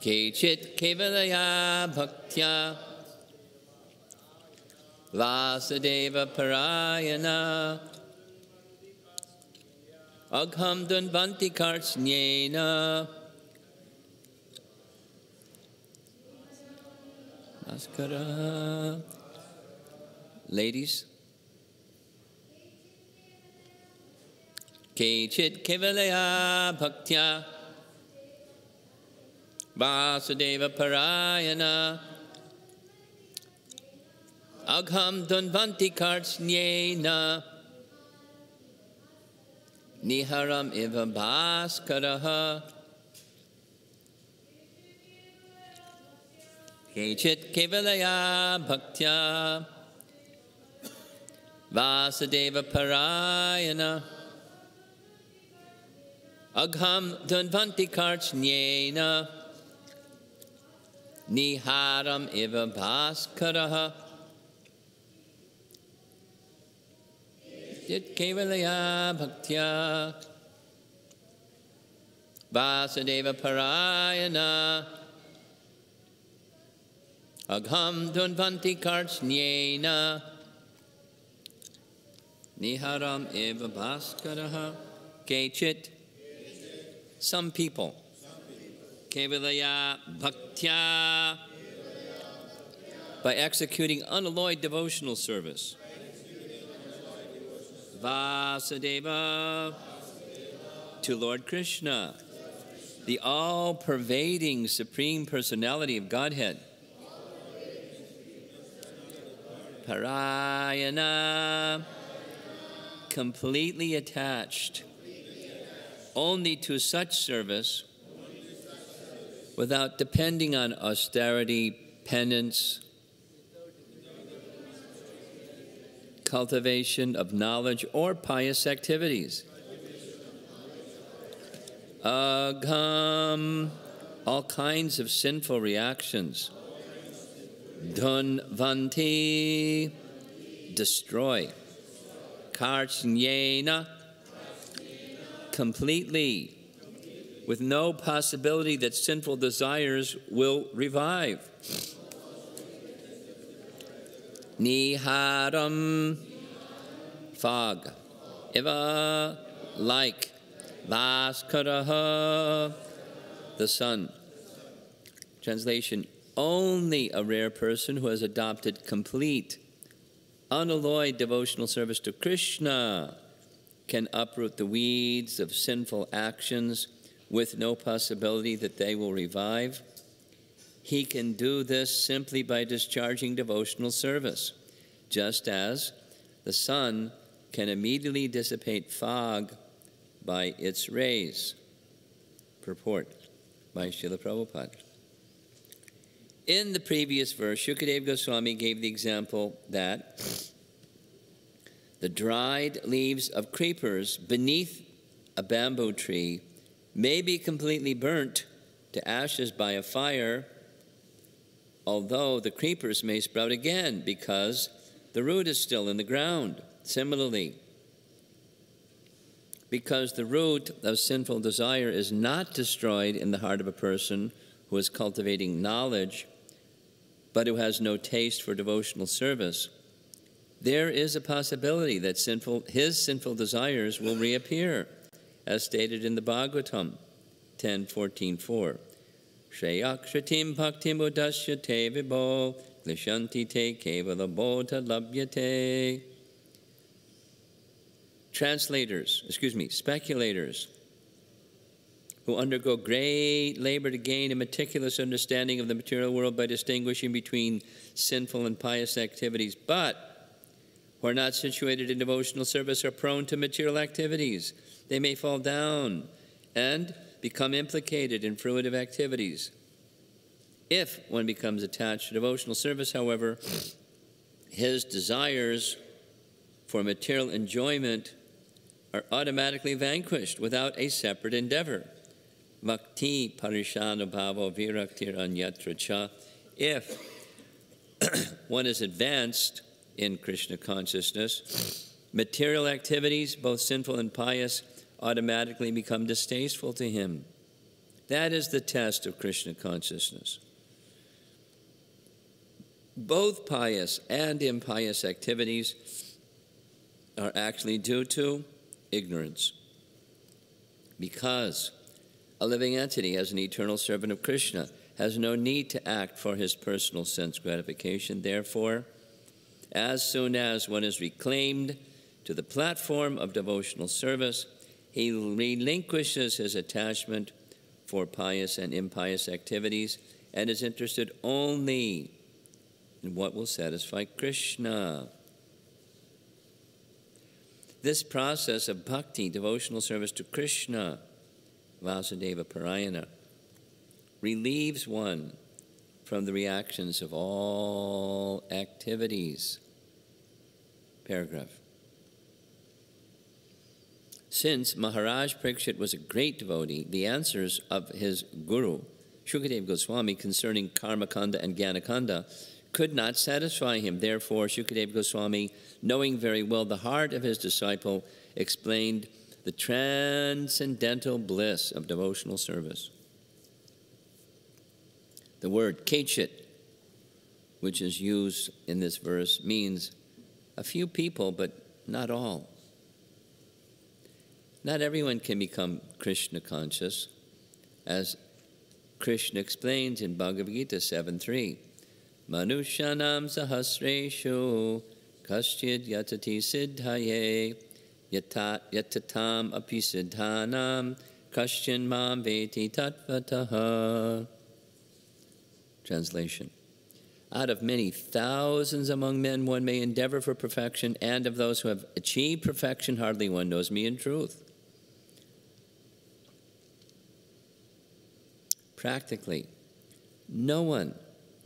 Kechit kevalaya bhaktya Vasudeva parayana Agham dunvanti kartsnyena Naskara. Ladies. Kechit kevalaya bhaktya Vasudeva parayana Agham dunvanti kartsnyena Niharam eva bhaskaraha Kechit kevalaya bhaktya Vasudeva parayana Agham dunvanti kartsnyena Niharam eva bhaskaraha Kechit kevalaya bhaktya Vasudeva parayana Agham dunvanti kartsnyena Niharam eva bhaskaraha. Kechit. Some people. Kevalaya bhaktya. By executing unalloyed devotional service. Vasudeva. To Lord Krishna. The all-pervading Supreme Personality of Godhead. Parayana. Completely attached only to such service without depending on austerity, penance, cultivation of knowledge, or pious activities. Agham, all kinds of sinful reactions. Dunvanti, destroy. Kartsnyena, completely, with no possibility that sinful desires will revive. Niharam, fog. Iva, like. Vaskaraha, the sun. Translation, only a rare person who has adopted complete unalloyed devotional service to Krishna can uproot the weeds of sinful actions with no possibility that they will revive. He can do this simply by discharging devotional service, just as the sun can immediately dissipate fog by its rays. Purport by Srila Prabhupada. In the previous verse, Shukadeva Goswami gave the example that the dried leaves of creepers beneath a bamboo tree may be completely burnt to ashes by a fire, although the creepers may sprout again because the root is still in the ground. Similarly, because the root of sinful desire is not destroyed in the heart of a person who is cultivating knowledge, but who has no taste for devotional service, there is a possibility that his sinful desires will reappear, as stated in the Bhagavatam 10:14-4. Shreyakshatim bhaktim udasyate vibho glishanti te kevala bodha labhyate. Speculators who undergo great labor to gain a meticulous understanding of the material world by distinguishing between sinful and pious activities, but who are not situated in devotional service are prone to material activities. They may fall down and become implicated in fruitive activities. If one becomes attached to devotional service, however, his desires for material enjoyment are automatically vanquished without a separate endeavor. Bhakti parishana bhavo viraktir anyatra cha. If one is advanced in Krishna consciousness, material activities, both sinful and pious, automatically become distasteful to him. That is the test of Krishna consciousness. Both pious and impious activities are actually due to ignorance. Because a living entity, as an eternal servant of Krishna, has no need to act for his personal sense gratification. Therefore, as soon as one is reclaimed to the platform of devotional service, he relinquishes his attachment for pious and impious activities and is interested only in what will satisfy Krishna. This process of bhakti, devotional service to Krishna, Vasudeva Parayana, relieves one from the reactions of all activities. Paragraph. Since Maharaj Parikshit was a great devotee, the answers of his guru, Shukadeva Goswami, concerning Karmakanda and Jnanakanda could not satisfy him. Therefore, Shukadeva Goswami, knowing very well the heart of his disciple, explained the transcendental bliss of devotional service. The word kechit, which is used in this verse, means a few people, but not all. Not everyone can become Krishna conscious, as Krishna explains in Bhagavad Gita 7.3. Manushanam sahasreshu kaschid yatati siddhaye yatatam api siddhanam kaschin mam veti tatvataha. Translation. Out of many thousands among men, one may endeavor for perfection, and of those who have achieved perfection, hardly one knows me in truth. Practically, no one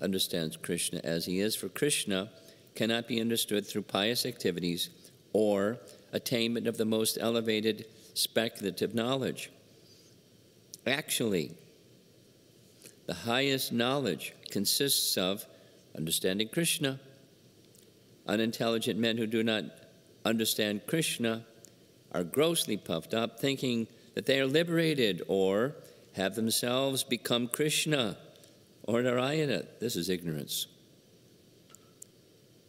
understands Krishna as he is, for Krishna cannot be understood through pious activities or attainment of the most elevated speculative knowledge. Actually, the highest knowledge consists of understanding Krishna. Unintelligent men who do not understand Krishna are grossly puffed up, thinking that they are liberated or have themselves become Krishna or Narayana. This is ignorance.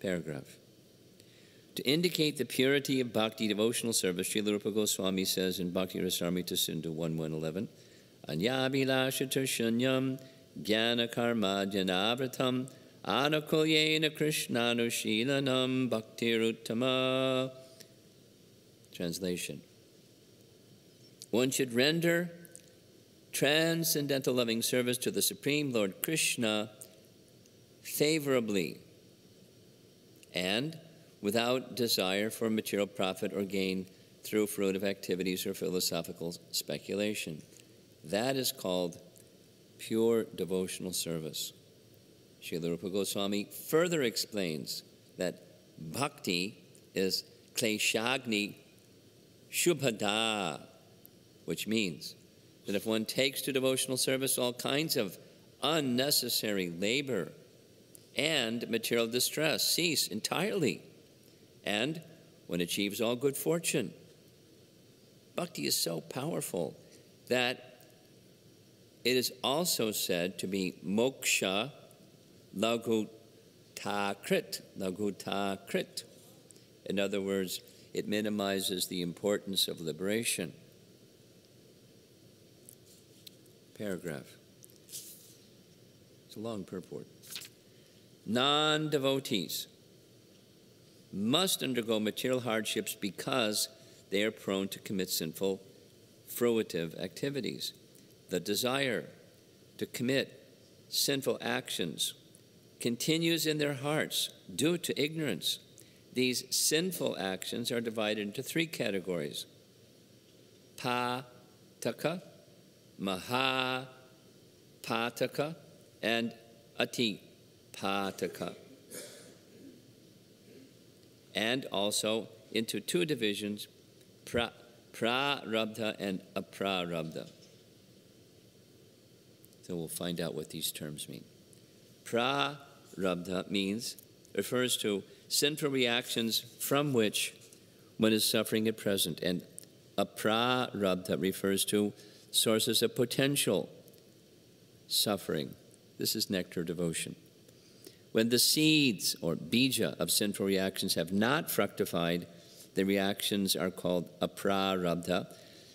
Paragraph. To indicate the purity of bhakti devotional service, Srila Rupa Goswami says in Bhakti Rasamrita Sindhu 1.1.11, Anyabhilasha shanyam jnana karma janavratam anukulyena krishnanushilanam bhaktiruttama. Translation. One should render transcendental loving service to the Supreme Lord Krishna favorably and without desire for material profit or gain through fruitive activities or philosophical speculation. That is called pure devotional service. Srila Rupa Goswami further explains that bhakti is kleshagni shubhada, which means that if one takes to devotional service, all kinds of unnecessary labor and material distress cease entirely, and one achieves all good fortune. Bhakti is so powerful that it is also said to be moksha laghutakrit. In other words, it minimizes the importance of liberation. Paragraph. It's a long purport. Non-devotees must undergo material hardships because they are prone to commit sinful, fruitive activities. The desire to commit sinful actions continues in their hearts due to ignorance. These sinful actions are divided into three categories: pataka, mahapataka, and atipataka. And also into two divisions, prarabdha and aprarabdha. So we'll find out what these terms mean. Prarabdha refers to sinful reactions from which one is suffering at present, and aprarabdha refers to sources of potential suffering. This is nectar devotion. When the seeds, or bija, of sinful reactions have not fructified, the reactions are called aprarabdha.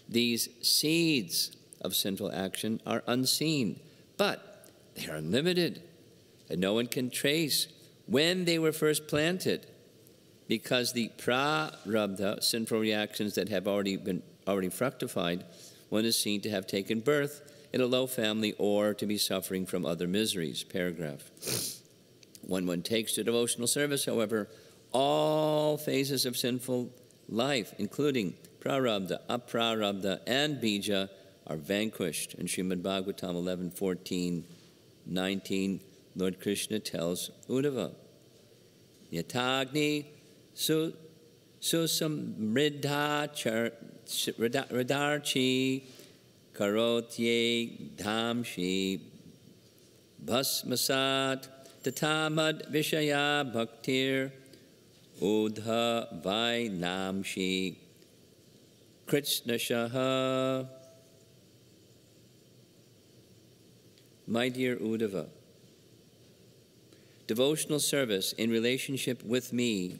These seeds of sinful action are unseen, but they are unlimited, and no one can trace when they were first planted, because the prarabdha, sinful reactions that have already fructified, one is seen to have taken birth in a low family or to be suffering from other miseries. Paragraph. When one takes to devotional service, however, all phases of sinful life, including prarabdha, aprarabdha, and bija, are vanquished. In Srimad Bhagavatam 11:14-19, Lord Krishna tells Uddhava, Yatagni susamriddharchi karotye dhamshi bhasmasat tatamad vishaya bhaktir Uddha Vainamshi Kritshnashaha. My dear Uddhava, devotional service in relationship with me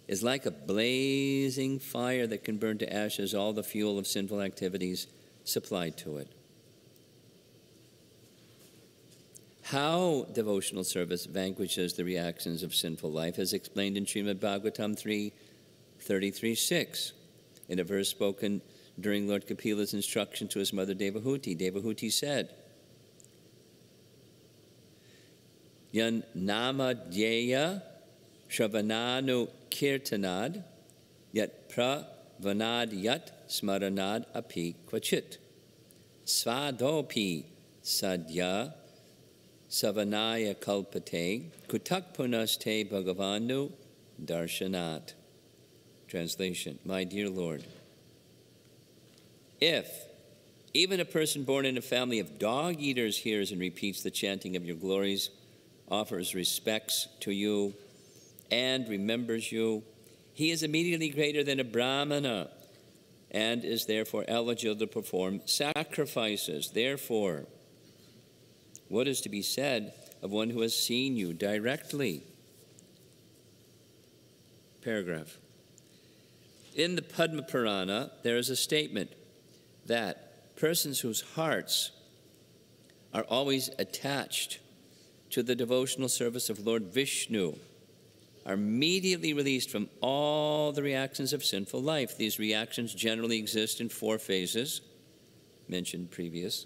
is like a blazing fire that can burn to ashes all the fuel of sinful activities supplied to it. How devotional service vanquishes the reactions of sinful life is explained in Srimad Bhagavatam 3:33-6, in a verse spoken during Lord Kapila's instruction to his mother Devahuti. Devahuti said, Yan namadhyaya shravananu kirtanad yat pravanad yat smaranad api kvachit svadopi sadya savanaya kalpate kutak punaste bhagavanu darshanat. Translation. My dear Lord, if even a person born in a family of dog-eaters hears and repeats the chanting of your glories, offers respects to you, and remembers you, he is immediately greater than a brahmana and is therefore eligible to perform sacrifices. Therefore, what is to be said of one who has seen you directly? Paragraph. In the Padma Purana, there is a statement that persons whose hearts are always attached to the devotional service of Lord Vishnu are immediately released from all the reactions of sinful life. These reactions generally exist in 4 phases, mentioned previous.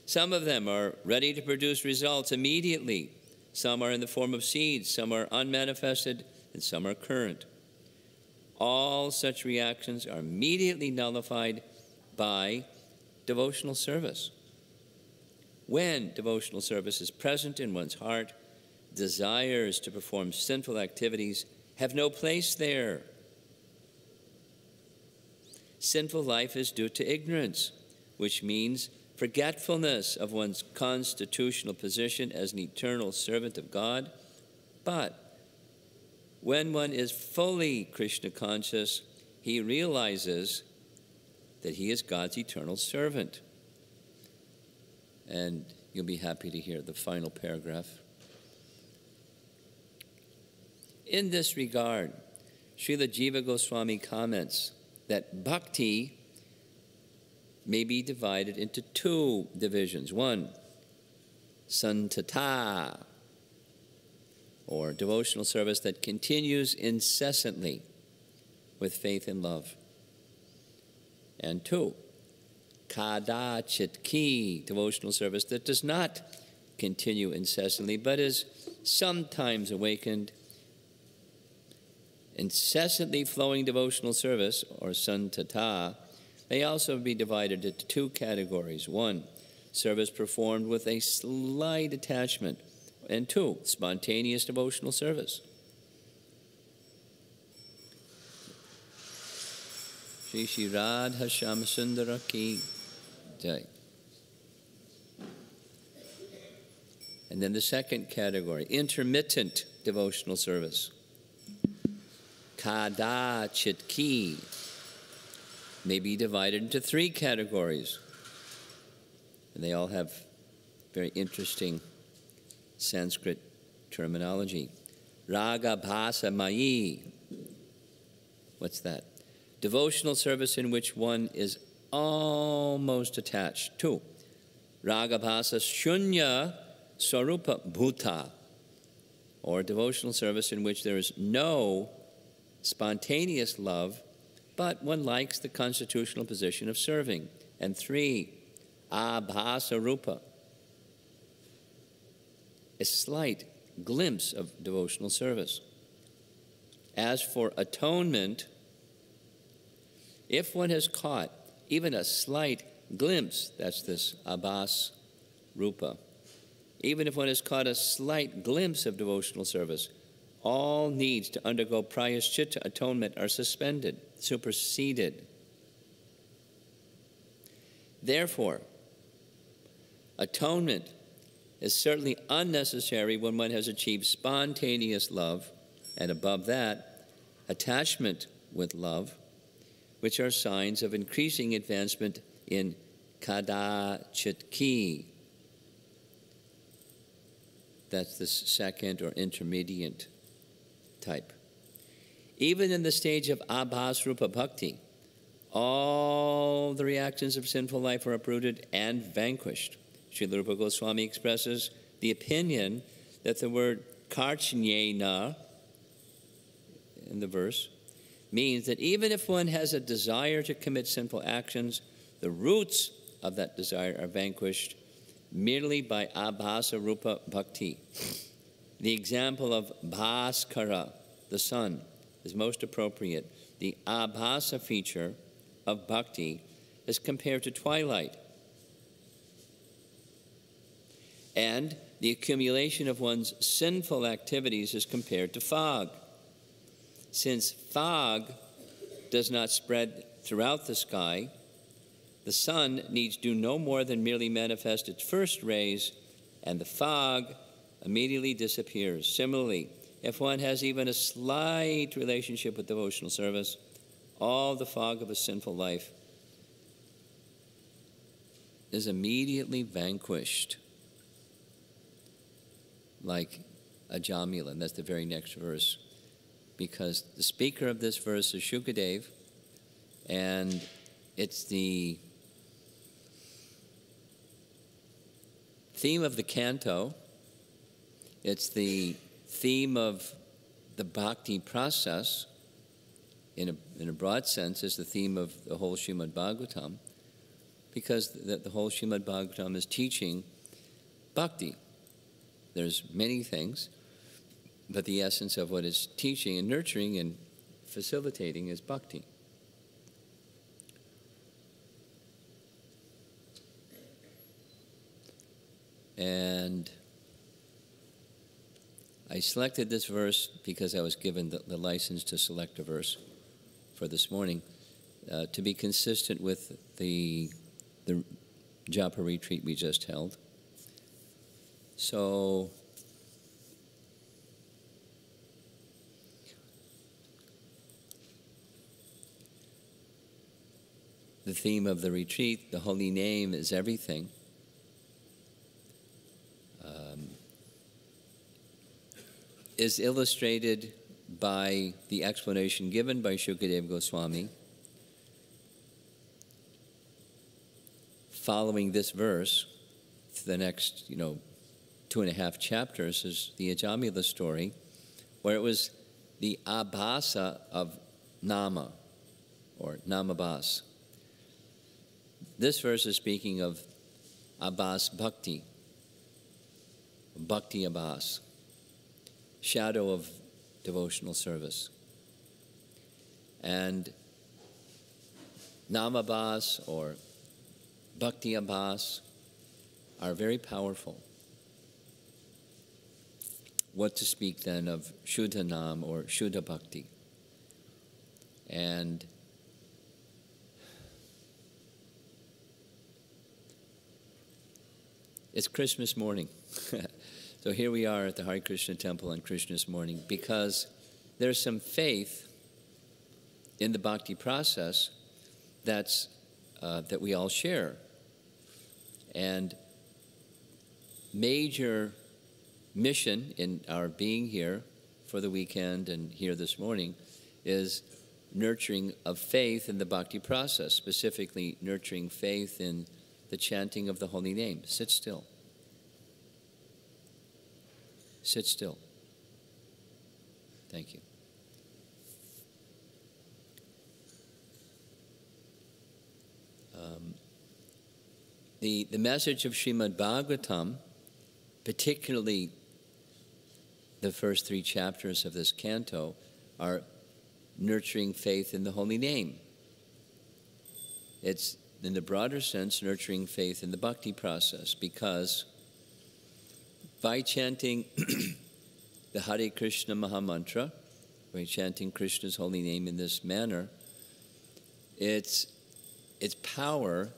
Some of them are ready to produce results immediately. Some are in the form of seeds, some are unmanifested, and some are current. All such reactions are immediately nullified by devotional service. When devotional service is present in one's heart, desires to perform sinful activities have no place there. Sinful life is due to ignorance, which means forgetfulness of one's constitutional position as an eternal servant of God. But when one is fully Krishna conscious, he realizes that he is God's eternal servant. And you'll be happy to hear the final paragraph. In this regard, Srila Jiva Goswami comments that bhakti may be divided into 2 divisions. 1, santata, or devotional service that continues incessantly with faith and love. And 2, kadachitki, devotional service that does not continue incessantly, but is sometimes awakened. Incessantly flowing devotional service, or santata, may also be divided into 2 categories. 1, service performed with a slight attachment, and 2, spontaneous devotional service. Shri Shri Radha Shyama Ki Jai. And then the second category, intermittent devotional service. Kadachitki may be divided into 3 categories. And they all have very interesting Sanskrit terminology. Raga bhasa mayi. What's that? Devotional service in which one is almost attached to. Raga bhasa shunya sarupa bhuta. Or devotional service in which there is no spontaneous love, but one likes the constitutional position of serving. And 3, abhasa rupa, a slight glimpse of devotional service. As for atonement, if one has caught even a slight glimpse, that's this abhas rupa, even if one has caught a slight glimpse of devotional service, all needs to undergo prayaschitta atonement are suspended, superseded. Therefore, atonement is certainly unnecessary when one has achieved spontaneous love, and above that, attachment with love, which are signs of increasing advancement in kadachitki. That's the second or intermediate type. Even in the stage of abhas-rupa bhakti, all the reactions of sinful life are uprooted and vanquished. Srila Rupa Goswami expresses the opinion that the word karchnyena in the verse means that even if one has a desire to commit sinful actions, the roots of that desire are vanquished merely by abhasa rupa bhakti. The example of bhaskara, the sun, is most appropriate. The abhasa feature of bhakti is compared to twilight, and the accumulation of one's sinful activities is compared to fog. Since fog does not spread throughout the sky, the sun needs do no more than merely manifest its first rays, and the fog immediately disappears. Similarly, if one has even a slight relationship with devotional service, all the fog of a sinful life is immediately vanquished, like a Jamulan. That's the very next verse, because the speaker of this verse is Shukadev, and it's the theme of the canto. It's the theme of the bhakti process. In a broad sense, is the theme of the whole Srimad Bhagavatam, because the whole Srimad Bhagavatam is teaching bhakti. There's many things, but the essence of what it's teaching and nurturing and facilitating is bhakti. And I selected this verse because I was given the license to select a verse for this morning to be consistent with the Japa retreat we just held. So the theme of the retreat, the holy name is everything. Is illustrated by the explanation given by Shukadev Goswami following this verse. The next, 2.5 chapters is the Ajamila story, where it was the abhasa of nama, or namabhas. This verse is speaking of abhas bhakti, bhakti abhas, shadow of devotional service. And namabhas or bhakti abhas are very powerful. What to speak then of Shuddha Nam or Shuddha Bhakti? And it's Christmas morning. So here we are at the Hare Krishna temple on Krishna's morning, because there's some faith in the bhakti process that we all share. And major mission in our being here for the weekend and here this morning is nurturing of faith in the bhakti process, specifically nurturing faith in the chanting of the holy name. Sit still. Sit still. Thank you. The message of Srimad Bhagavatam, particularly the first 3 chapters of this canto, are nurturing faith in the holy name. It's, in the broader sense, nurturing faith in the bhakti process, because by chanting the Hare Krishna Mahamantra, by chanting Krishna's holy name in this manner, its power,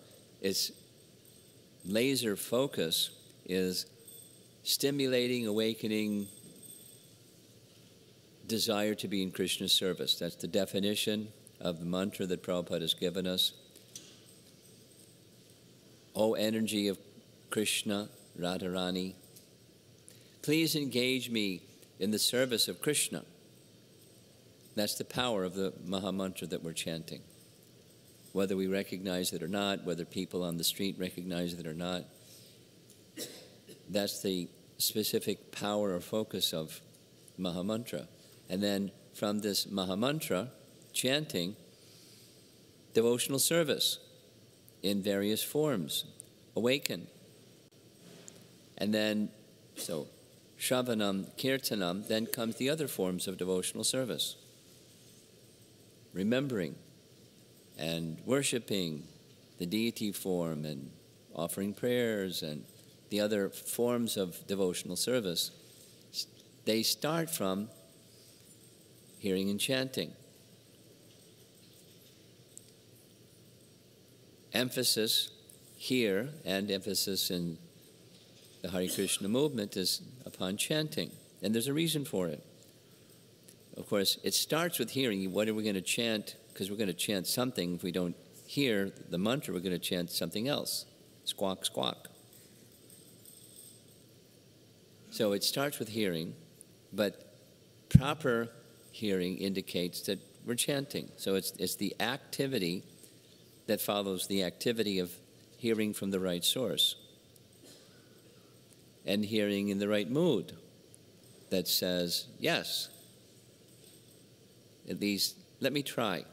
its laser focus is stimulating, awakening desire to be in Krishna's service. That's the definition of the mantra that Prabhupada has given us. O energy of Krishna, Radharani, please engage me in the service of Krishna. That's the power of the Mahamantra that we're chanting. Whether we recognize it or not, whether people on the street recognize it or not, that's the specific power or focus of Mahamantra. And then from this Mahamantra, chanting, devotional service in various forms, awaken. And then, so, Shravanam, Kirtanam, then comes the other forms of devotional service. Remembering and worshiping the deity form and offering prayers and the other forms of devotional service, they start from hearing and chanting. Emphasis here and emphasis in the Hare Krishna movement is upon chanting, and there's a reason for it. Of course, it starts with hearing. What are we going to chant? Because we're going to chant something. If we don't hear the mantra, we're going to chant something else. Squawk, squawk. So it starts with hearing, but proper hearing indicates that we're chanting. So it's the activity that follows the activity of hearing from the right source and hearing in the right mood that says, yes, at least let me try.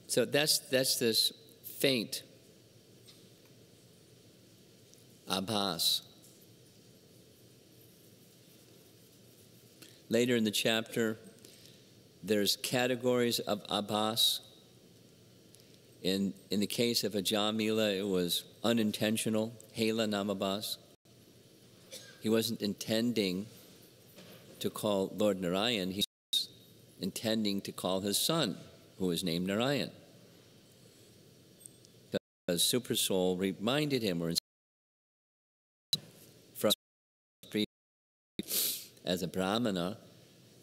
So that's this faint abhas. Later in the chapter, there's categories of abhas. In the case of Ajamila, it was unintentional, hela namabhas. He wasn't intending to call Lord Narayan, he was intending to call his son, who was named Narayan. Because Super Soul reminded him, or from as a Brahmana,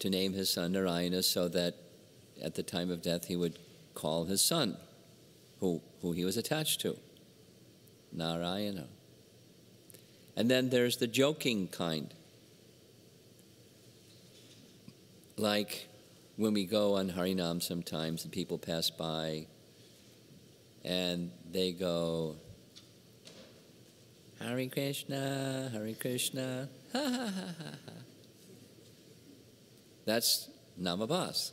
to name his son Narayana, so that at the time of death he would call his son, who he was attached to, Narayana. And then there's the joking kind. Like when we go on Harinam sometimes and people pass by and they go, Hare Krishna, ha ha ha ha ha. That's namabhas.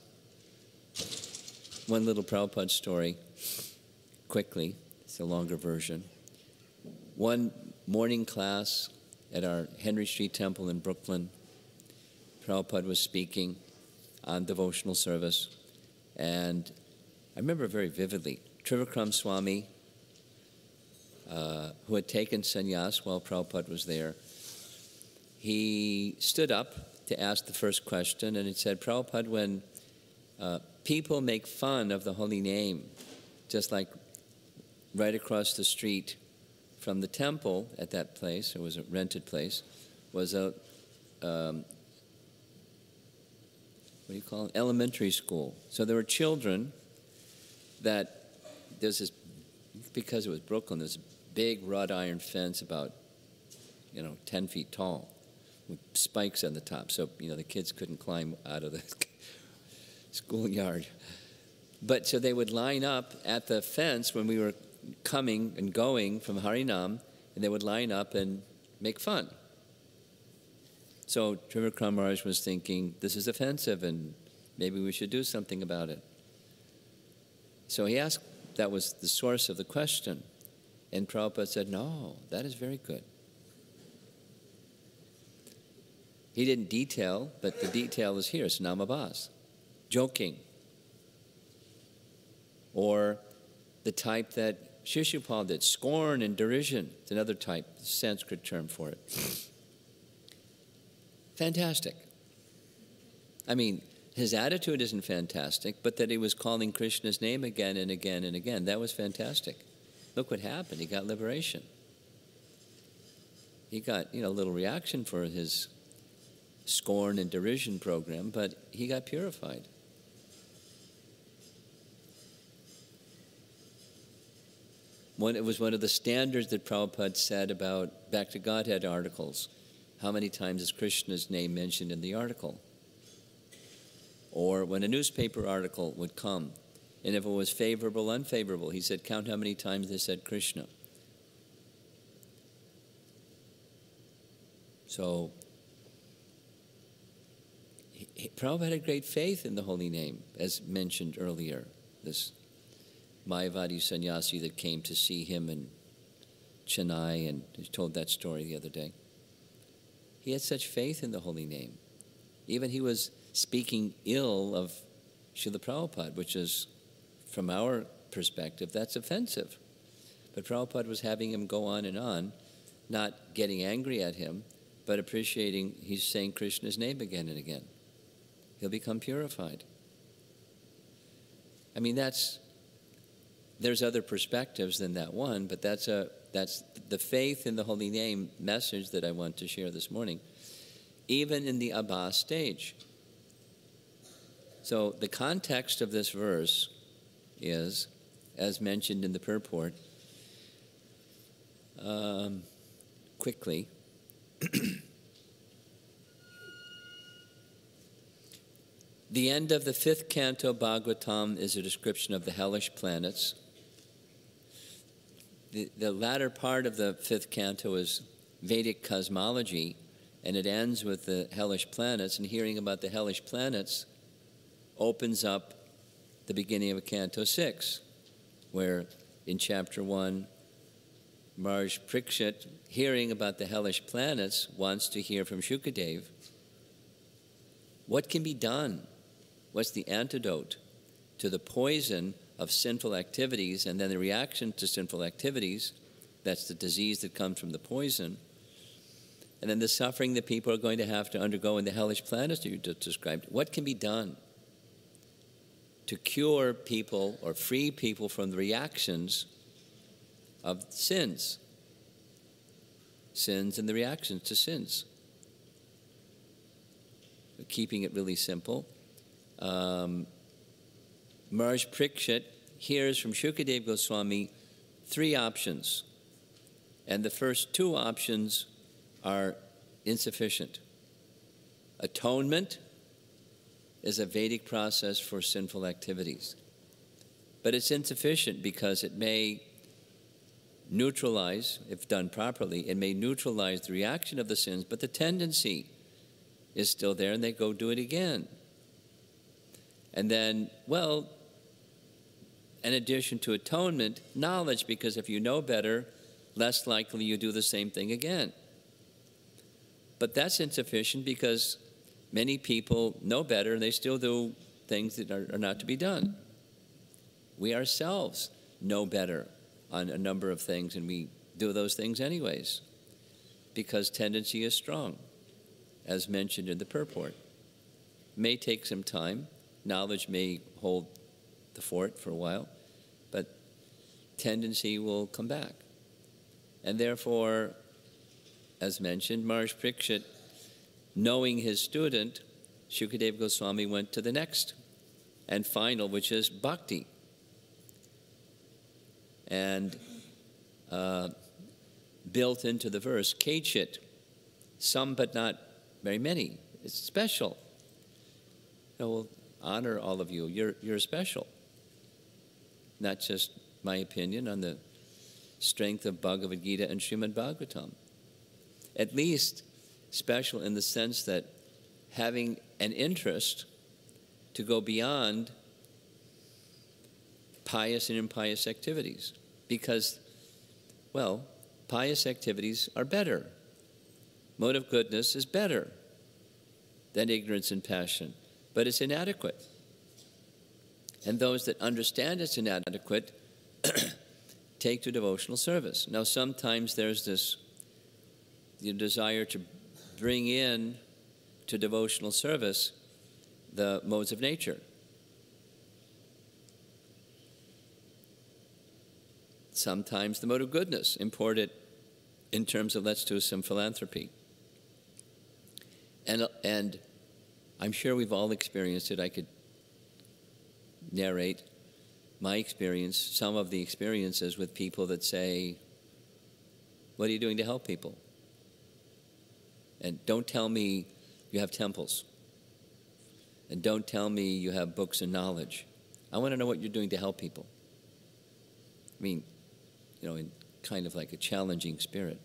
One little Prabhupada story, quickly, it's a longer version. One morning class at our Henry Street Temple in Brooklyn, Prabhupada was speaking on devotional service, and I remember very vividly, Trivikram Swami, who had taken sannyas while Prabhupada was there, he stood up to ask the first question, and it said, Prabhupada, when people make fun of the holy name, just like right across the street from the temple at that place, it was a rented place, was a, what do you call it, elementary school. So there were children that, there's this, because it was Brooklyn, there's a big wrought iron fence about 10 feet tall, with spikes on the top, so the kids couldn't climb out of the schoolyard. But so they would line up at the fence when we were coming and going from Harinam, and they would line up and make fun. So Trivikram Maharaj was thinking, this is offensive, and maybe we should do something about it. So he asked, that was the source of the question. And Prabhupada said, no, that is very good. He didn't detail, but the detail is here. It's namabhas, joking. Or the type that Shishupal did, scorn and derision. It's another type, Sanskrit term for it. Fantastic. I mean, his attitude isn't fantastic, but that he was calling Krishna's name again and again and again, that was fantastic. Look what happened. He got liberation. He got, a little reaction for his scorn and derision program, but he got purified. It was one of the standards that Prabhupada said about Back to Godhead articles. How many times is Krishna's name mentioned in the article? Or when a newspaper article would come, and if it was favorable, unfavorable, he said, count how many times they said Krishna. So, Prabhupada had great faith in the holy name, as mentioned earlier. This Mayavadi sannyasi that came to see him in Chennai, and he told that story the other day. He had such faith in the holy name. Even he was speaking ill of Srila Prabhupada, which is, from our perspective, that's offensive. But Prabhupada was having him go on, not getting angry at him, but appreciating he's saying Krishna's name again and again. He'll become purified. I mean, there's other perspectives than that one, but that's the faith in the holy name message that I want to share this morning, even in the Abha stage. So the context of this verse is, as mentioned in the purport, quickly, the end of the 5th canto Bhagavatam is a description of the hellish planets. The latter part of the 5th canto is Vedic cosmology, and it ends with the hellish planets, and hearing about the hellish planets opens up the beginning of Canto 6, where in Chapter 1, Maharaj Parikshit, hearing about the hellish planets, wants to hear from Shukadev, what can be done? What's the antidote to the poison of sinful activities and then the reaction to sinful activities? That's the disease that comes from the poison. And then the suffering that people are going to have to undergo in the hellish planets that you just described. What can be done to cure people or free people from the reactions of sins? Sins and the reactions to sins. Keeping it really simple, Maharaj Parikshit hears from Shukadev Goswami 3 options, and the first 2 options are insufficient. Atonement is a Vedic process for sinful activities, but it's insufficient because it may neutralize, if done properly, it may neutralize the reaction of the sins, but the tendency is still there, and they go do it again. And then, well, in addition to atonement, knowledge, because if you know better, less likely you do the same thing again. But that's insufficient because many people know better and they still do things that are not to be done. We ourselves know better on a number of things, and we do those things anyways because tendency is strong, as mentioned in the purport. May take some time. Knowledge may hold the fort for a while, but tendency will come back. And therefore, as mentioned, Maharaj Parikshit, knowing his student, Shukadev Goswami went to the next and final, which is bhakti. And built into the verse, Kechit some but not very many. It's special. We'll honor all of you. You're special. Not just my opinion on the strength of Bhagavad Gita and Srimad Bhagavatam. At least special in the sense that having an interest to go beyond pious and impious activities. Because, well, pious activities are better. Mode of goodness is better than ignorance and passion, but it's inadequate. And those that understand it's inadequate take to devotional service. Now, sometimes there's this desire to bring in to devotional service the modes of nature. Sometimes the mode of goodness, imported in terms of let's do some philanthropy. And I'm sure we've all experienced it. I could narrate my experience, some of the experiences with people that say, what are you doing to help people? And don't tell me you have temples. And don't tell me you have books and knowledge. I want to know what you're doing to help people. I mean, in kind of like a challenging spirit.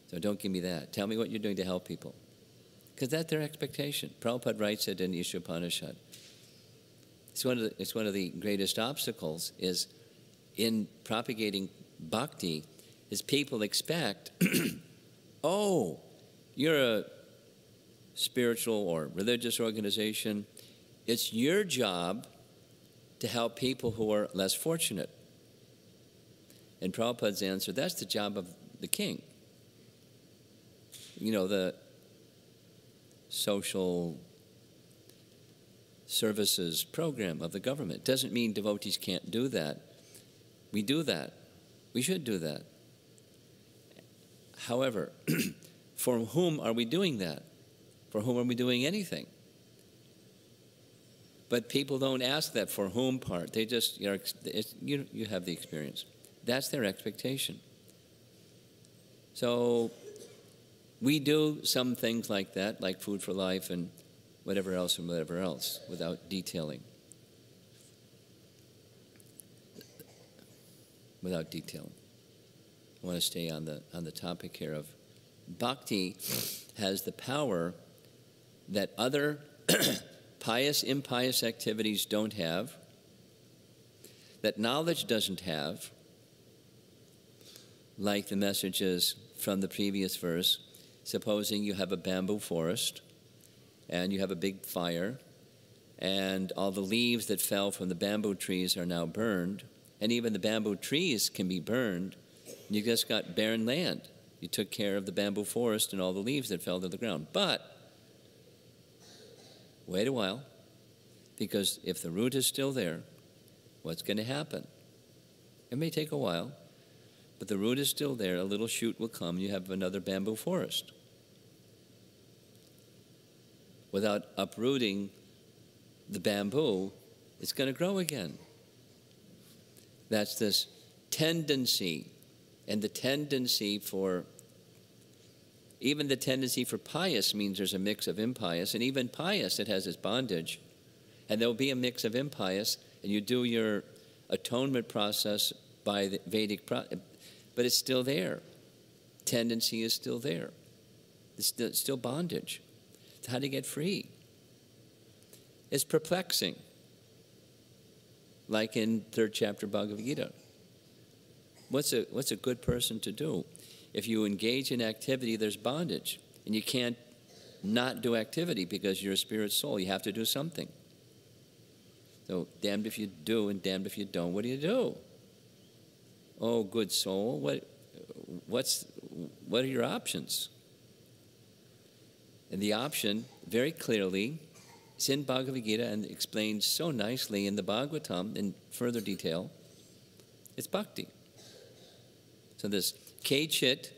So don't give me that. Tell me what you're doing to help people. Because that's their expectation. Prabhupada writes it in Ishopanishad. It's one of the greatest obstacles is in propagating bhakti is people expect, oh, you're a spiritual or religious organization. It's your job to help people who are less fortunate. And Prabhupada's answer, that's the job of the king. The social services program of the government. Doesn't mean devotees can't do that. We do that. We should do that. However, for whom are we doing that? For whom are we doing anything? But people don't ask that for whom part. They just, you have the experience. That's their expectation. So we do some things like that, like Food for Life and whatever else, without detailing. I want to stay on the topic here of bhakti has the power that other pious, impious activities don't have, that knowledge doesn't have, like the messages from the previous verse. Supposing you have a bamboo forest and you have a big fire and all the leaves that fell from the bamboo trees are now burned, and even the bamboo trees can be burned, and you just got barren land. You took care of the bamboo forest and all the leaves that fell to the ground. But wait a while, because if the root is still there, what's going to happen? It may take a while, but the root is still there. A little shoot will come. You have another bamboo forest. Without uprooting the bamboo, it's going to grow again. That's this tendency. And the tendency for pious means there's a mix of impious. And even pious, it has its bondage. And there'll be a mix of impious. And you do your atonement process by the Vedic process. But it's still there. Tendency is still there. It's still bondage. It's how to get free. It's perplexing. Like in 3rd chapter Bhagavad Gita. What's a good person to do? If you engage in activity, there's bondage. And you can't not do activity because you're a spirit soul. You have to do something. So damned if you do and damned if you don't. What do? Oh, good soul, what are your options? And the option, very clearly, is in Bhagavad Gita and explained so nicely in the Bhagavatam in further detail. It's bhakti. So this Kechit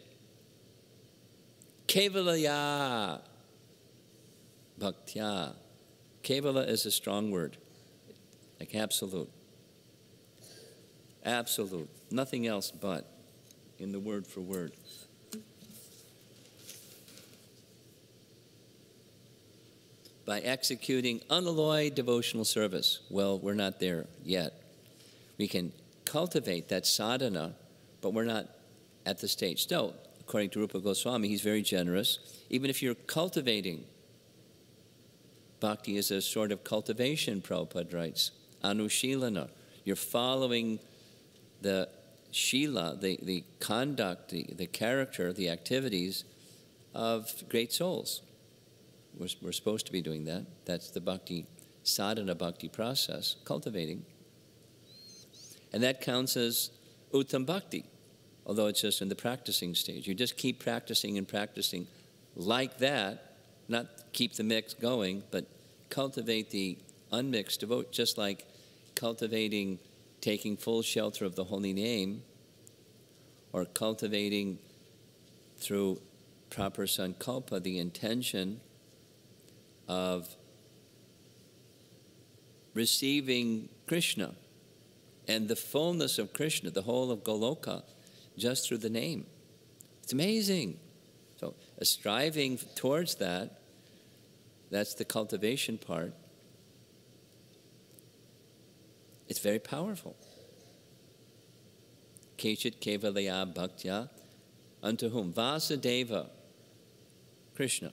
Kevalaya Bhaktya. Kevala is a strong word, like absolute. Absolute. Nothing else but in the word for word. by executing unalloyed devotional service. Well, we're not there yet. We can cultivate that sadhana, but we're not at the stage. Still, according to Rupa Goswami, he's very generous. Even if you're cultivating, bhakti is a sort of cultivation, Prabhupada writes. Anushilana. You're following the shila, the conduct, the character, the activities of great souls. We're supposed to be doing that. That's the bhakti, sadhana bhakti process, cultivating. And that counts as uttam bhakti, although it's just in the practicing stage. You just keep practicing and practicing like that, not keep the mix going, but cultivate the unmixed devote, just like cultivating, taking full shelter of the holy name, or cultivating through proper sankalpa the intention of receiving Krishna and the fullness of Krishna, the whole of Goloka, just through the name. It's amazing. So striving towards that, that's the cultivation part. It's very powerful. Kechit kevalaya bhaktya, unto whom? Vasudeva, Krishna.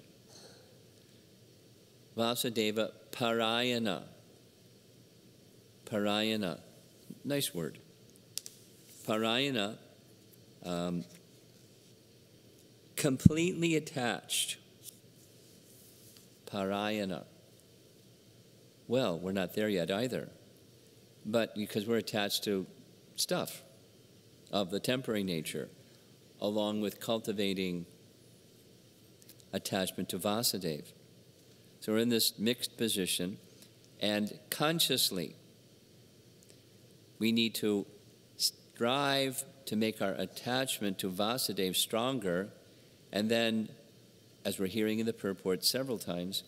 Vasudeva parayana. Parayana. Nice word. Parayana, completely attached. Parayana. Well, we're not there yet either. But because we're attached to stuff of the temporary nature, along with cultivating attachment to Vasudeva. So we're in this mixed position, and consciously we need to strive to make our attachment to Vasudeva stronger, and then, as we're hearing in the purport several times,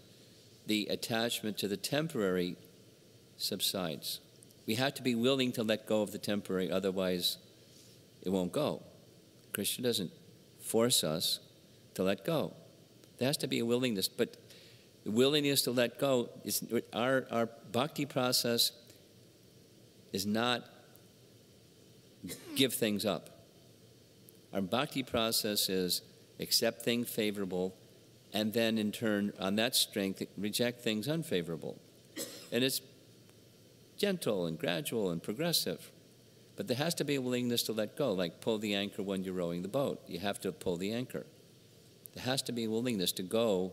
the attachment to the temporary subsides. We have to be willing to let go of the temporary, otherwise it won't go. Krishna doesn't force us to let go. There has to be a willingness, but the willingness to let go is our bhakti process is not give things up. Our bhakti process is accept things favorable, and then in turn, on that strength, reject things unfavorable. And it's gentle and gradual and progressive. But there has to be a willingness to let go, like pull the anchor when you're rowing the boat. You have to pull the anchor. There has to be a willingness to go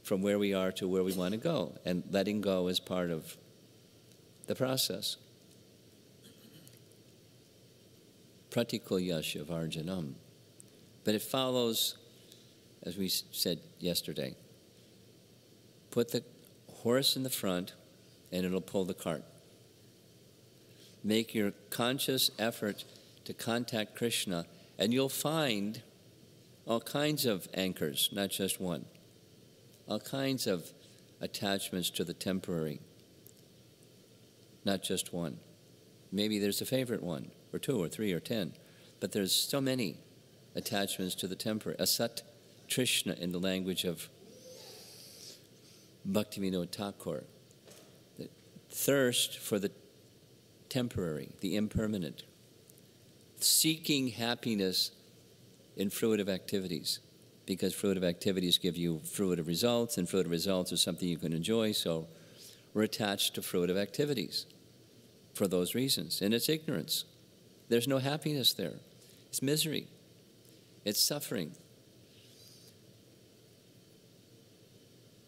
from where we are to where we want to go, and letting go is part of the process. Pratikulya varjanam. But it follows, as we said yesterday, put the horse in the front and it'll pull the cart. Make your conscious effort to contact Krishna, and you'll find all kinds of anchors, not just one. All kinds of attachments to the temporary, not just one. Maybe there's a favorite one, or two, or three, or 10, but there's so many attachments to the temporary. Asat Trishna in the language of Bhaktivinoda Thakur. The thirst for the temporary, the impermanent. Seeking happiness in fruitive activities, because fruitive activities give you fruitive results, and fruitive results are something you can enjoy, so we're attached to fruitive activities for those reasons. And it's ignorance. There's no happiness there. It's misery. It's suffering.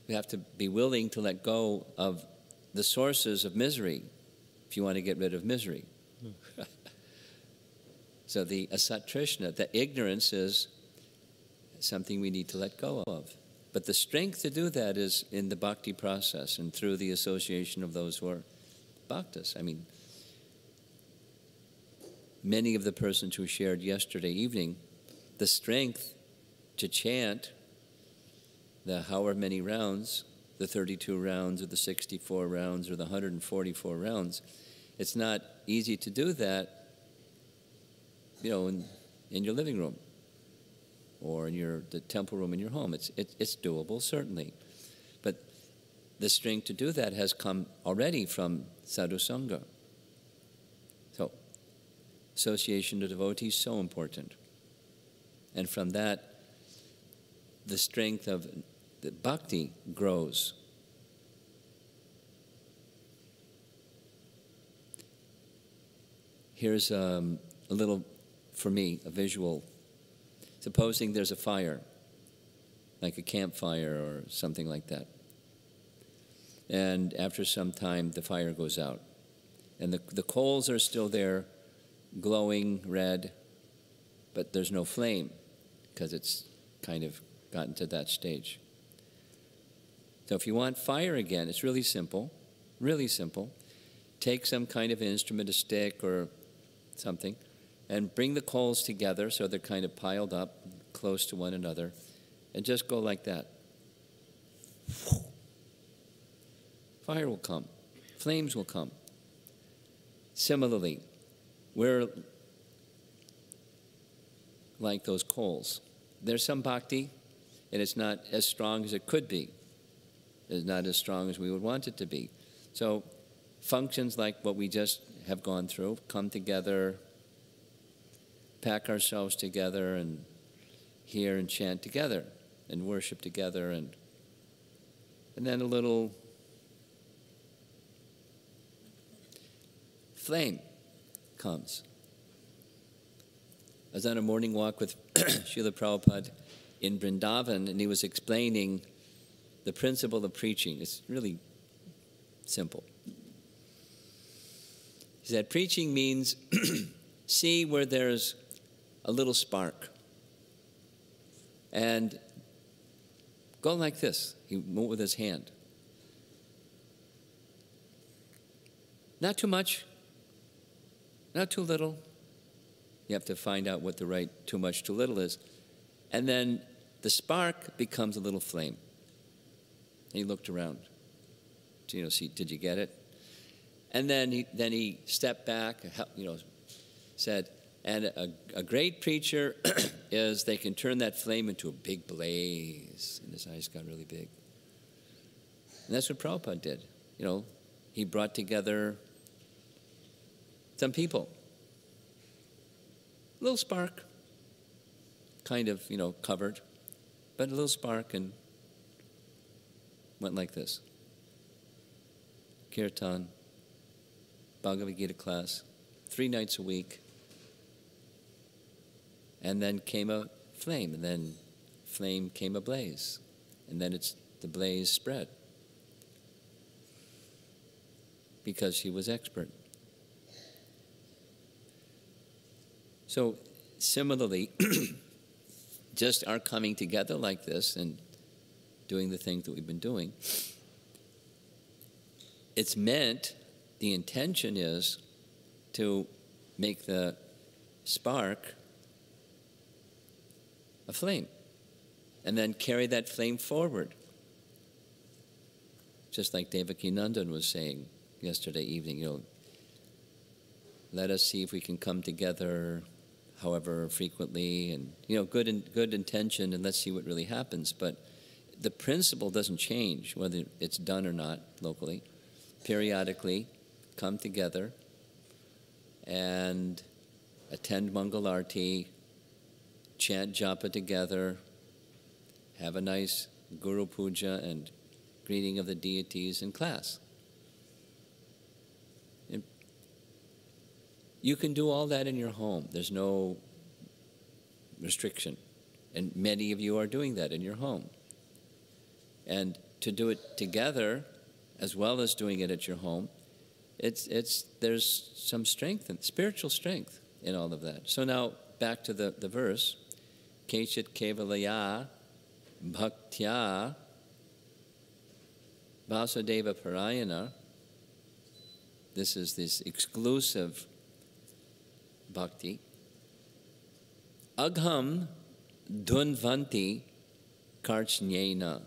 We have to be willing to let go of the sources of misery if you want to get rid of misery. So the asat trishna, the ignorance, is something we need to let go of. But the strength to do that is in the bhakti process and through the association of those who are bhaktas. I mean, many of the persons who shared yesterday evening, the strength to chant the however many rounds, the 32 rounds or the 64 rounds or the 144 rounds, it's not easy to do that, in your living room or in the temple room in your home. It's doable, certainly. But the strength to do that has come already from sadhu sangha. So, association to devotees, so important. And from that, the strength of the bhakti grows. Here's a little, for me, a visual. Supposing there's a fire, like a campfire or something like that. And after some time, the fire goes out. And the coals are still there, glowing red, but there's no flame because it's kind of gotten to that stage. So if you want fire again, it's really simple, really simple. Take some kind of instrument, a stick or something, and bring the coals together so they're kind of piled up close to one another, and just go like that. Fire will come. Flames will come. Similarly, we're like those coals. There's some bhakti, and it's not as strong as it could be. It's not as strong as we would want it to be. So functions like what we just have gone through, come together, pack ourselves together, and hear and chant together, and worship together, and then a little flame comes. I was on a morning walk with Srila Prabhupada in Vrindavan, and he was explaining the principle of preaching. It's really simple. He said, preaching means see where there's a little spark, and go like this. He went with his hand. Not too much, not too little. You have to find out what the right too much, too little is. And then the spark becomes a little flame. And he looked around to, see, did you get it? And then he stepped back, said, and a great preacher is they can turn that flame into a big blaze. And his eyes got really big. And that's what Prabhupada did. He brought together some people. A little spark, kind of, covered, but a little spark, and went like this. Kirtan, Bhagavad Gita class, 3 nights a week. And then came a flame, and then flame came a blaze. And then the blaze spread. Because he was expert. So similarly, just our coming together like this and doing the things that we've been doing, it's meant, the intention is to make the spark a flame and then carry that flame forward. Just like Devaki Nandan was saying yesterday evening, let us see if we can come together however frequently, and good intention, and let's see what really happens. But the principle doesn't change whether it's done or not locally. Periodically come together and attend Mangalarti, chant Japa together, have a nice Guru Puja and greeting of the deities in class. You can do all that in your home. There's no restriction. And many of you are doing that in your home. And to do it together, as well as doing it at your home, there's some strength, and spiritual strength in all of that. So now, back to the verse. Kechit kevalaya bhaktya vasudeva parayana. This is this exclusive bhakti. Agham dhunvanti karchnyena.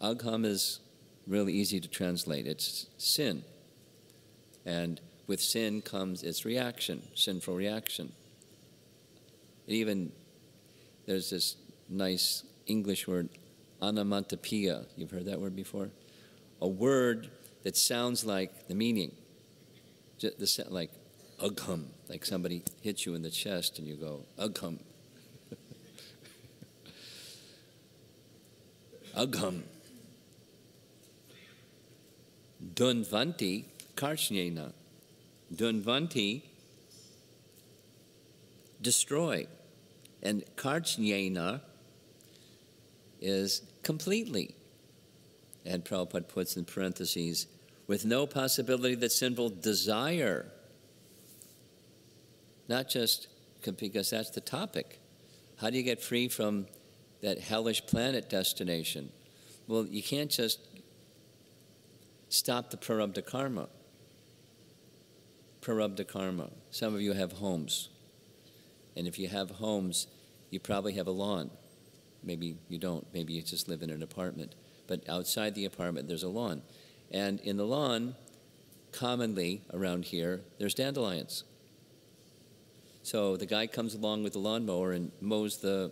Agham is really easy to translate. It's sin. And with sin comes its reaction, sinful reaction. Even there's this nice English word, anamantapiya. You've heard that word before? a word that sounds like the meaning. Like agham, like somebody hits you in the chest and you go, agham. Agham. Dunvanti karshnyena. Dunvanti, destroy. And karshnyena is completely. And Prabhupada puts in parentheses, with no possibility that sin will desire. Not just because that's the topic. How do you get free from that hellish planet destination? Well, you can't just stop the prarabdha karma. Prarabdha karma. Some of you have homes. And if you have homes, you probably have a lawn. Maybe you don't. Maybe you just live in an apartment. But outside the apartment, there's a lawn. And in the lawn, commonly around here, there's dandelions. So the guy comes along with the lawnmower and mows the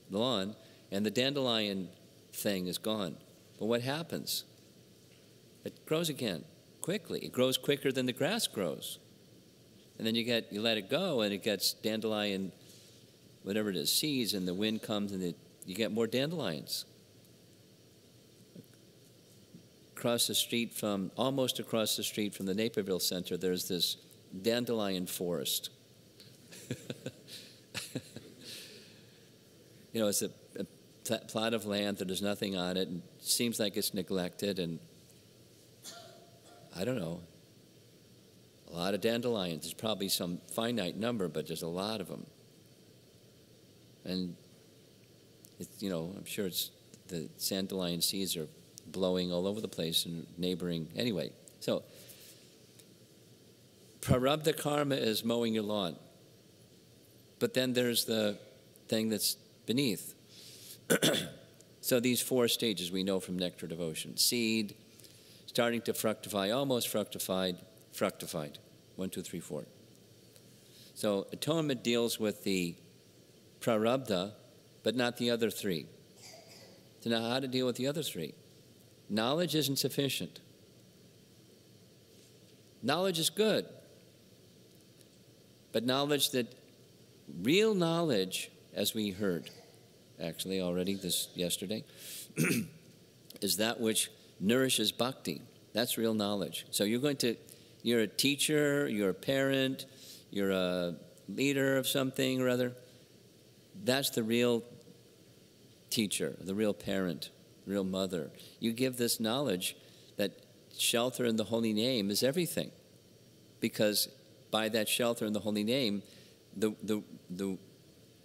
lawn, and the dandelion thing is gone. But what happens? It grows again, quickly. It grows quicker than the grass grows. And then you let it go, and it gets dandelion, whatever it is, seeds, and the wind comes, and you get more dandelions. Almost across the street from the Naperville Center, there's this dandelion forest. It's a plot of land that there's nothing on it, and it seems like it's neglected, and I don't know, a lot of dandelions. There's probably some finite number, but there's a lot of them. And, I'm sure the dandelion seeds are blowing all over the place and neighboring. Anyway, so prarabdha karma is mowing your lawn. But then there's the thing that's beneath. So these 4 stages we know from nectar devotion. Seed, starting to fructify, almost fructified, fructified. 1, 2, 3, 4. So atonement deals with the prarabdha, but not the other 3. So now how to deal with the other 3? Knowledge isn't sufficient. Knowledge is good. But real knowledge, as we heard, actually already yesterday, is that which nourishes bhakti. That's real knowledge. So you're a teacher, you're a parent, you're a leader of something or other. That's the real teacher, the real parent, real mother. You give this knowledge that shelter in the holy name is everything. Because by that shelter in the holy name, the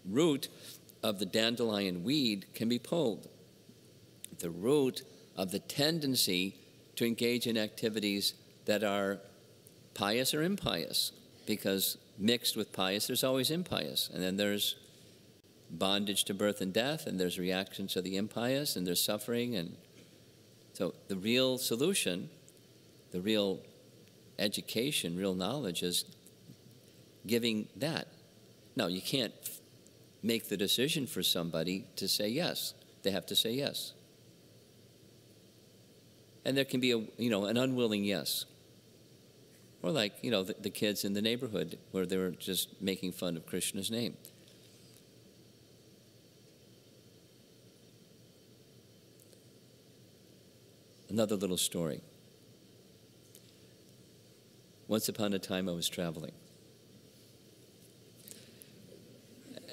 root of the dandelion weed can be pulled. The root of the tendency to engage in activities that are pious or impious, because mixed with pious, there's always impious. And then there's bondage to birth and death, and there's reactions to the impious, and there's suffering. And so the real solution, the real education, real knowledge is giving that. Now, you can't make the decision for somebody to say yes. They have to say yes. And there can be an unwilling yes. Or like, the kids in the neighborhood where they were just making fun of Krishna's name. Another little story. Once upon a time I was traveling.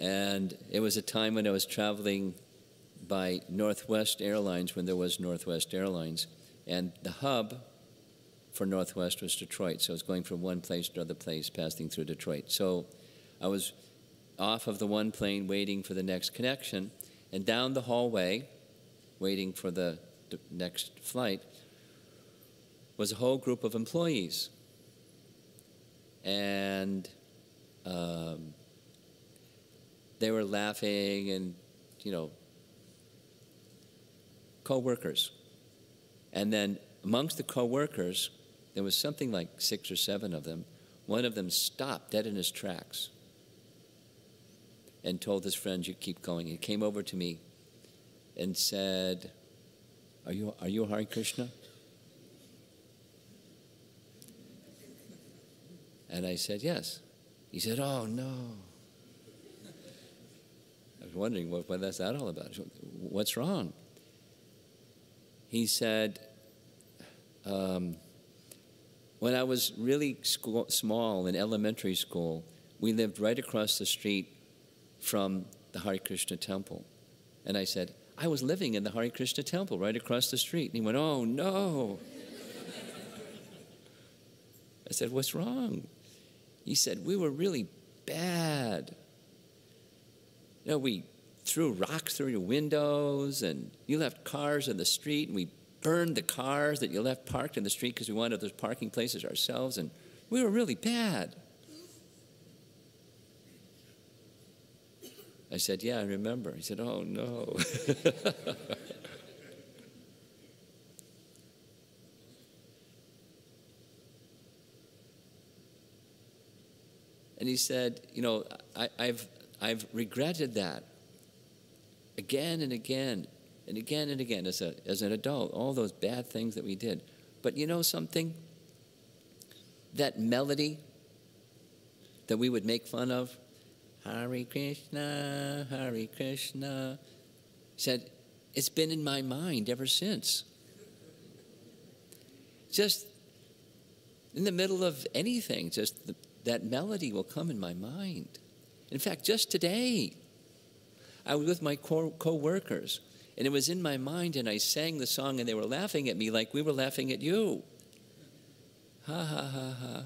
And it was a time when I was traveling by Northwest Airlines, when there was Northwest Airlines. And the hub for Northwest was Detroit. So I was going from one place to another place, passing through Detroit. So I was off of the one plane waiting for the next connection. And down the hallway, waiting for the next flight, was a whole group of employees. And they were laughing and, co-workers. And then amongst the co-workers, there was something like 6 or 7 of them. One of them stopped dead in his tracks and told his friends, "You keep going." He came over to me and said, Are you Hare Krishna?" And I said, yes. He said, oh, no. I was wondering what that's that all about. What's wrong? He said, when I was really small in elementary school, we lived right across the street from the Hare Krishna temple. And I said, I was living in the Hare Krishna temple right across the street. And he went, oh, no. I said, what's wrong? He said, we were really bad. You know, we threw rocks through your windows, and you left cars in the street, and we burned the cars that you left parked in the street because we wanted those parking places ourselves, and we were really bad. I said, yeah, I remember. He said, oh, no. And he said, you know, I've regretted that again and again and again and again as an adult, all those bad things that we did. But you know something? That melody that we would make fun of, Hare Krishna, Hare Krishna, said, it's been in my mind ever since. Just in the middle of anything, just that melody will come in my mind. In fact, just today, I was with my co-workers, and it was in my mind, and I sang the song, and they were laughing at me like we were laughing at you. Ha, ha, ha, ha.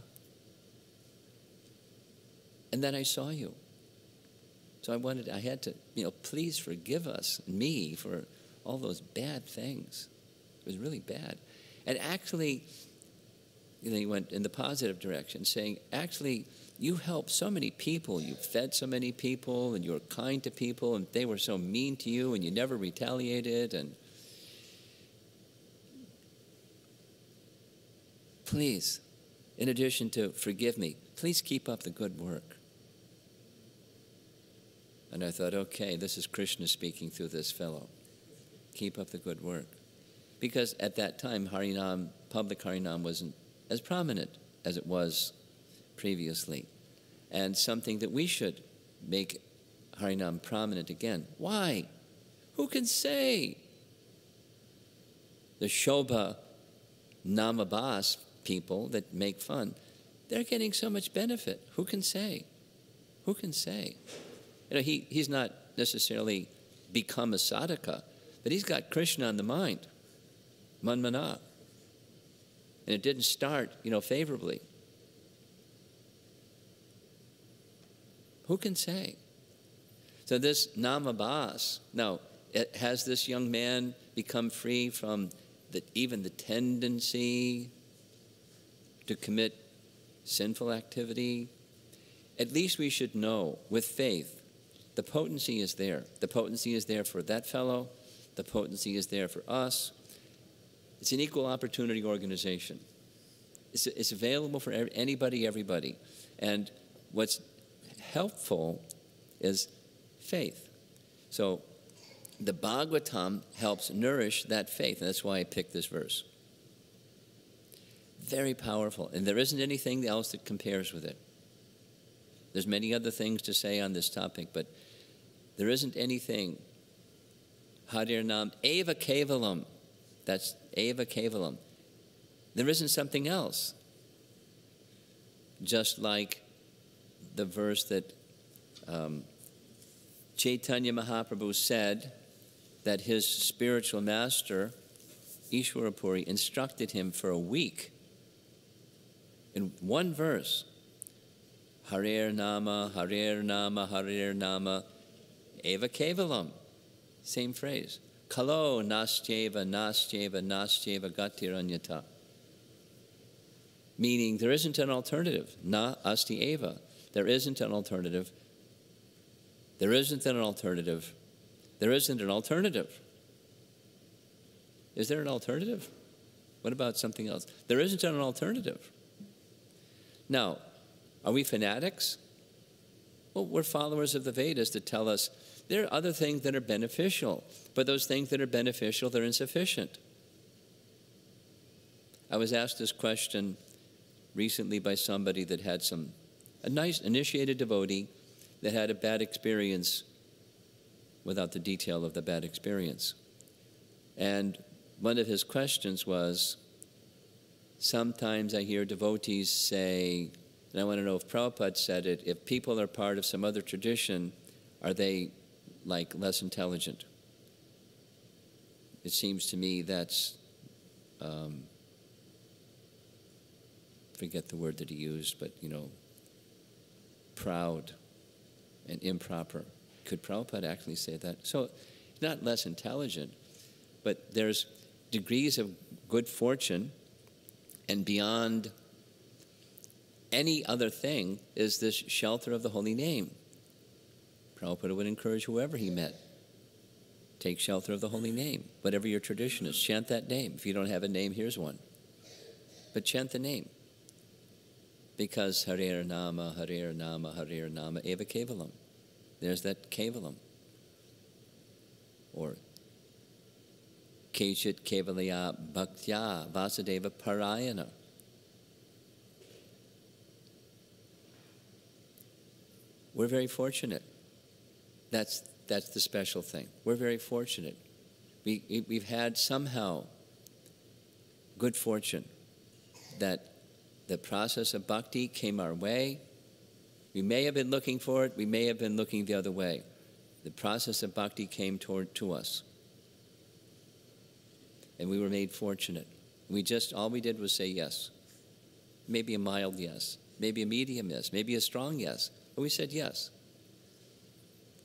And then I saw you. So I had to, you know, please forgive us, me, for all those bad things. It was really bad. And actually, you know, he went in the positive direction, saying, actually, you helped so many people. You fed so many people, and you were kind to people, and they were so mean to you, and you never retaliated. And please, in addition to forgive me, please keep up the good work. And I thought, okay, this is Krishna speaking through this fellow. Keep up the good work. Because at that time, Harinam, public Harinam wasn't as prominent as it was previously. And something that we should make Harinam prominent again. Why? Who can say? The Shobha Namabas people that make fun, they're getting so much benefit. Who can say? Who can say? You know, he's not necessarily become a sadhaka, but he's got Krishna on the mind, manmana. And it didn't start, you know, favorably. Who can say? So this namabas, now, has this young man become free from even the tendency to commit sinful activity? At least we should know, with faith, the potency is there. The potency is there for that fellow. The potency is there for us. It's an equal opportunity organization. It's available for anybody, everybody. And what's helpful is faith. So the Bhagavatam helps nourish that faith, and that's why I picked this verse. Very powerful, and there isn't anything else that compares with it. There's many other things to say on this topic, but there isn't anything. Harir Nam Eva Kevalam. That's Eva Kevalam. There isn't something else. Just like the verse that Chaitanya Mahaprabhu said that his spiritual master, Ishwarapuri, instructed him for a week in one verse. Harir Nama, Harir Nama, Harir Nama, Eva Kevalam. Same phrase. Kalo nastyeva, nastyeva, nastyeva gatiranyata. Meaning there isn't an alternative. Na asti eva. There isn't an alternative. There isn't an alternative. There isn't an alternative. Is there an alternative? What about something else? There isn't an alternative. Now, are we fanatics? Well, we're followers of the Vedas that tell us there are other things that are beneficial, but those things that are beneficial, they're insufficient. I was asked this question recently by somebody that had a nice initiated devotee that had a bad experience without the detail of the bad experience. And one of his questions was, sometimes I hear devotees say, and I want to know if Prabhupada said it, if people are part of some other tradition, are they like less intelligent? It seems to me that's, forget the word that he used, but proud and improper. Could Prabhupada actually say that? So, not less intelligent, but there's degrees of good fortune, and beyond any other thing is this shelter of the holy name. Prabhupada would encourage whoever he met, take shelter of the holy name. Whatever your tradition is, chant that name. If you don't have a name, here's one. But chant the name. Because Harer Nama, Harer Nama, Harer Nama, Eva Kevalam. There's that Kevalam. Or Kechit Kevalaya Bhaktya Vasudeva Parayana. We're very fortunate. That's the special thing. We're very fortunate. We've had somehow good fortune that the process of bhakti came our way. We may have been looking for it. We may have been looking the other way. The process of bhakti came to us. And we were made fortunate. All we did was say yes. Maybe a mild yes. Maybe a medium yes. Maybe a strong yes. But we said yes.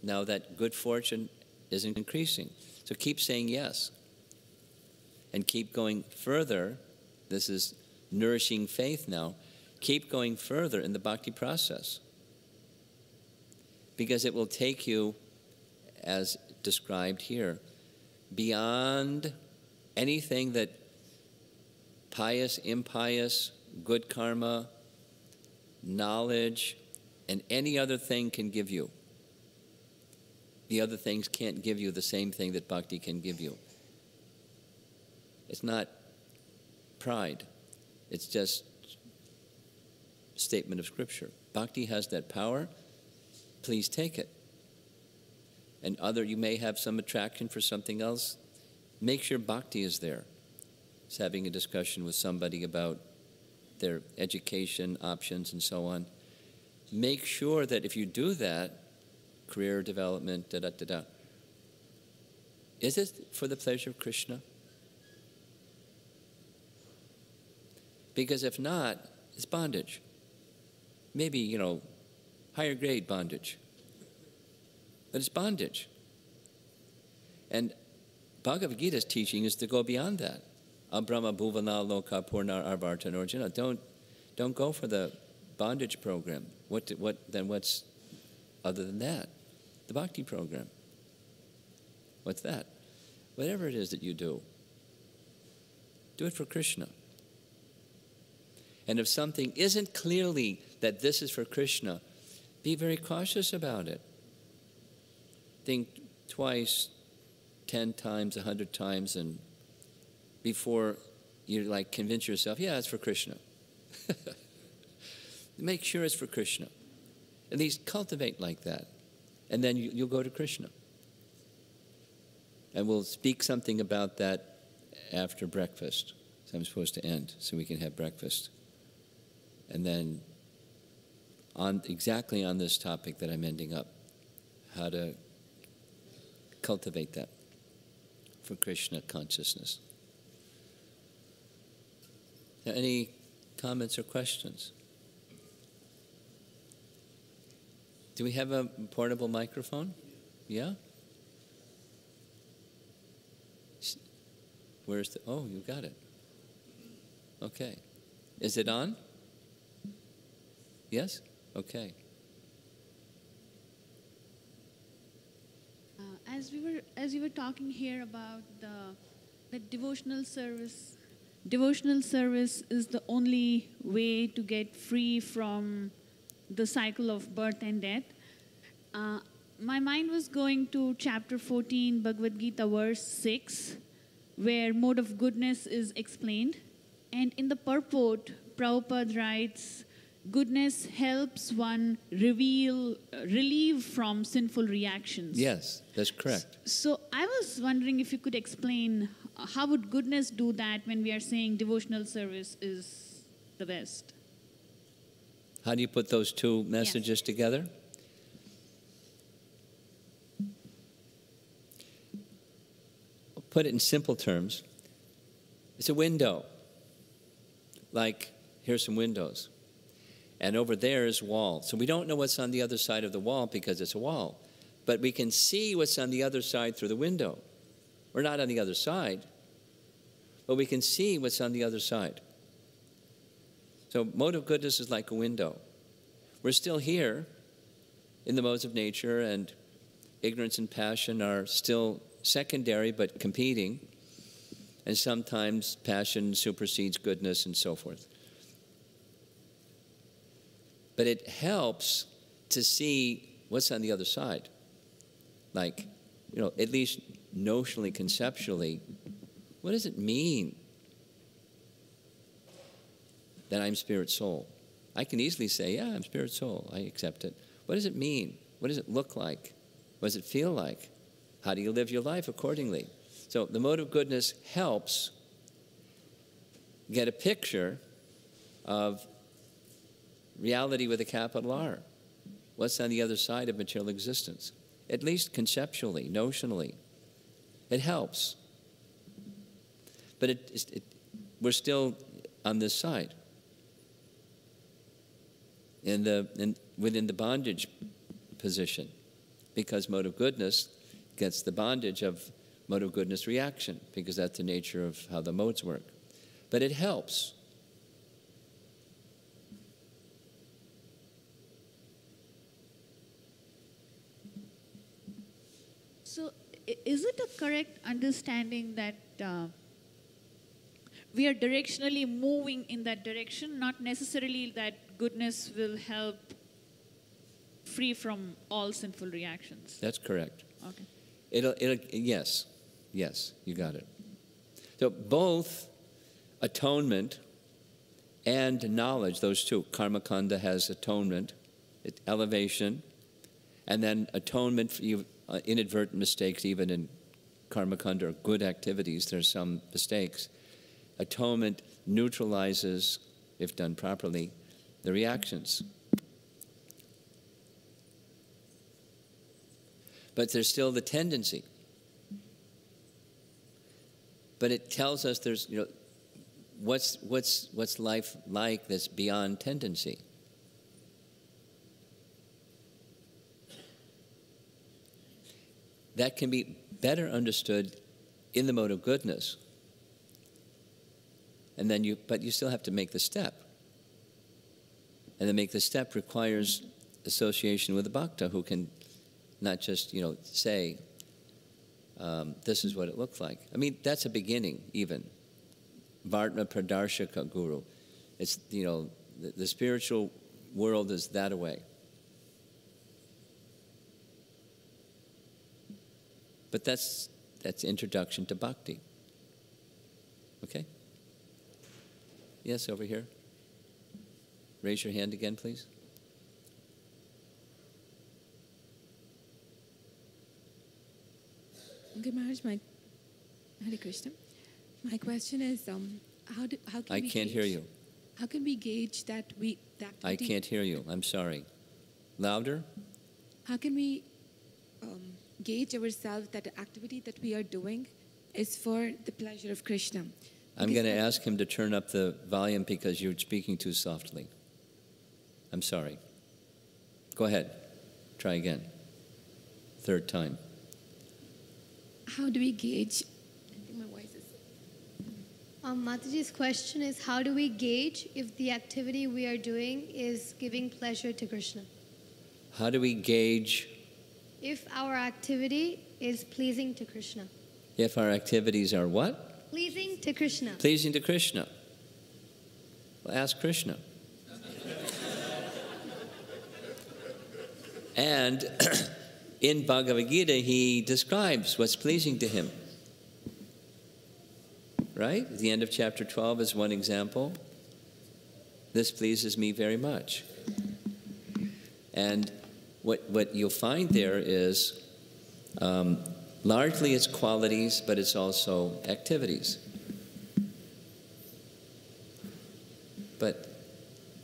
Now that good fortune is increasing. So keep saying yes. And keep going further. This is nourishing faith now. Keep going further in the bhakti process. Because it will take you, as described here, beyond anything that pious, impious, good karma, knowledge, and any other thing can give you. The other things can't give you the same thing that bhakti can give you. It's not pride. It's just a statement of scripture. Bhakti has that power. Please take it. And you may have some attraction for something else. Make sure bhakti is there. It's having a discussion with somebody about their education options and so on. Make sure that if you do that, career development, is it for the pleasure of Krishna? Because if not, it's bondage. Maybe, higher grade bondage. But it's bondage. And Bhagavad Gita's teaching is to go beyond that. Abrahma bhuvana loka purnar arvartan orjuna. Don't go for the bondage program. What's other than that? The bhakti program. What's that? Whatever it is that you do it for Krishna. And if something isn't clearly that this is for Krishna, be very cautious about it. Think twice, 10 times, 100 times, and before you convince yourself, yeah, it's for Krishna. Make sure it's for Krishna. At least cultivate like that. And then you'll go to Krishna. And we'll speak something about that after breakfast. So I'm supposed to end so we can have breakfast. And then exactly on this topic that I'm ending up, how to cultivate that for Krishna consciousness. Now, any comments or questions? Do we have a portable microphone? Yeah? Oh, you got it. Okay. Is it on? Yes? Okay. As you were talking here about the devotional service. Devotional service is the only way to get free from the cycle of birth and death. My mind was going to chapter 14, Bhagavad Gita, verse 6, where mode of goodness is explained. And in the purport, Prabhupada writes, goodness helps one relieve from sinful reactions. Yes, that's correct. So I was wondering if you could explain how would goodness do that when we are saying devotional service is the best? How do you put those two messages together? Put it in simple terms. It's a window. Like, here's some windows. And over there is a wall. So we don't know what's on the other side of the wall because it's a wall. But we can see what's on the other side through the window. We're not on the other side, but we can see what's on the other side. So mode of goodness is like a window. We're still here in the modes of nature, and ignorance and passion are still secondary but competing. And sometimes passion supersedes goodness and so forth. But it helps to see what's on the other side. Like, at least notionally, conceptually, what does it mean that I'm spirit soul? I can easily say, yeah, I'm spirit soul. I accept it. What does it mean? What does it look like? What does it feel like? How do you live your life accordingly? So the mode of goodness helps get a picture of reality with a capital R. What's on the other side of material existence? At least conceptually, notionally. It helps. But we're still on this side. Within the bondage position. Because mode of goodness gets the bondage of mode of goodness reaction, because that's the nature of how the modes work. But it helps. So is it a correct understanding that we are directionally moving in that direction, not necessarily that goodness will help free from all sinful reactions? That's correct. Okay. Yes, you got it. So both atonement and knowledge, those two, karma kanda has atonement, elevation, and then atonement for inadvertent mistakes, even in karma kanda or good activities, there's some mistakes. Atonement neutralizes, if done properly, the reactions. But there's still the tendency. But it tells us there's, what's life like that's beyond tendency? That can be better understood in the mode of goodness. And then but you still have to make the step. And to make the step requires association with a bhakta who can not just, say, this is what it looks like. I mean, that's a beginning, even. Vartma Pradarshaka Guru. It's, the spiritual world is that away. But that's introduction to bhakti. Okay? Yes, over here. Raise your hand again, please. Good Maharaj, Hare Krishna. My question is, how can I can't hear you. How can we gauge that the activity? I can't hear you. I'm sorry. Louder? How can we gauge ourselves that the activity that we are doing is for the pleasure of Krishna? I'm going to ask him to turn up the volume because you're speaking too softly. I'm sorry. Go ahead. Try again. Third time. How do we gauge? I think my voice is... Mataji's question is, how do we gauge if the activity we are doing is giving pleasure to Krishna? How do we gauge? If our activity is pleasing to Krishna. If our activities are what? Pleasing to Krishna. Pleasing to Krishna. Well, ask Krishna. And in Bhagavad Gita, he describes what's pleasing to him. Right? The end of chapter 12 is one example. this pleases me very much. And what you'll find there is largely it's qualities, but it's also activities. But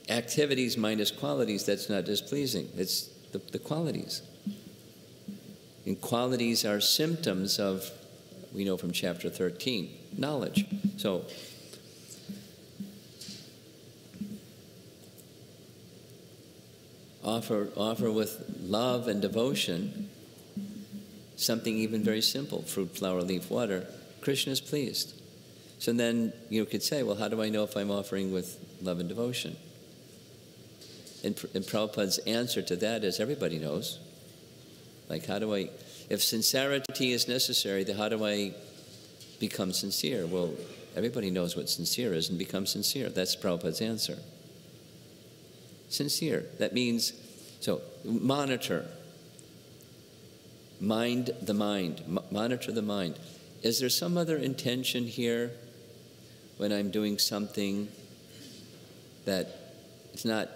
activities minus qualities, that's not displeasing. It's the qualities. And qualities are symptoms of, we know from chapter 13, knowledge. So, offer with love and devotion something even very simple, fruit, flower, leaf, water. Krishna is pleased. So then you could say, well, how do I know if I'm offering with love and devotion? And Prabhupada's answer to that is everybody knows. Like, if sincerity is necessary, then how do I become sincere? Well, everybody knows what sincere is and become sincere. That's Prabhupada's answer. Sincere. That means, so monitor. Mind the mind. Monitor the mind. Is there some other intention here when I'm doing something that it's not,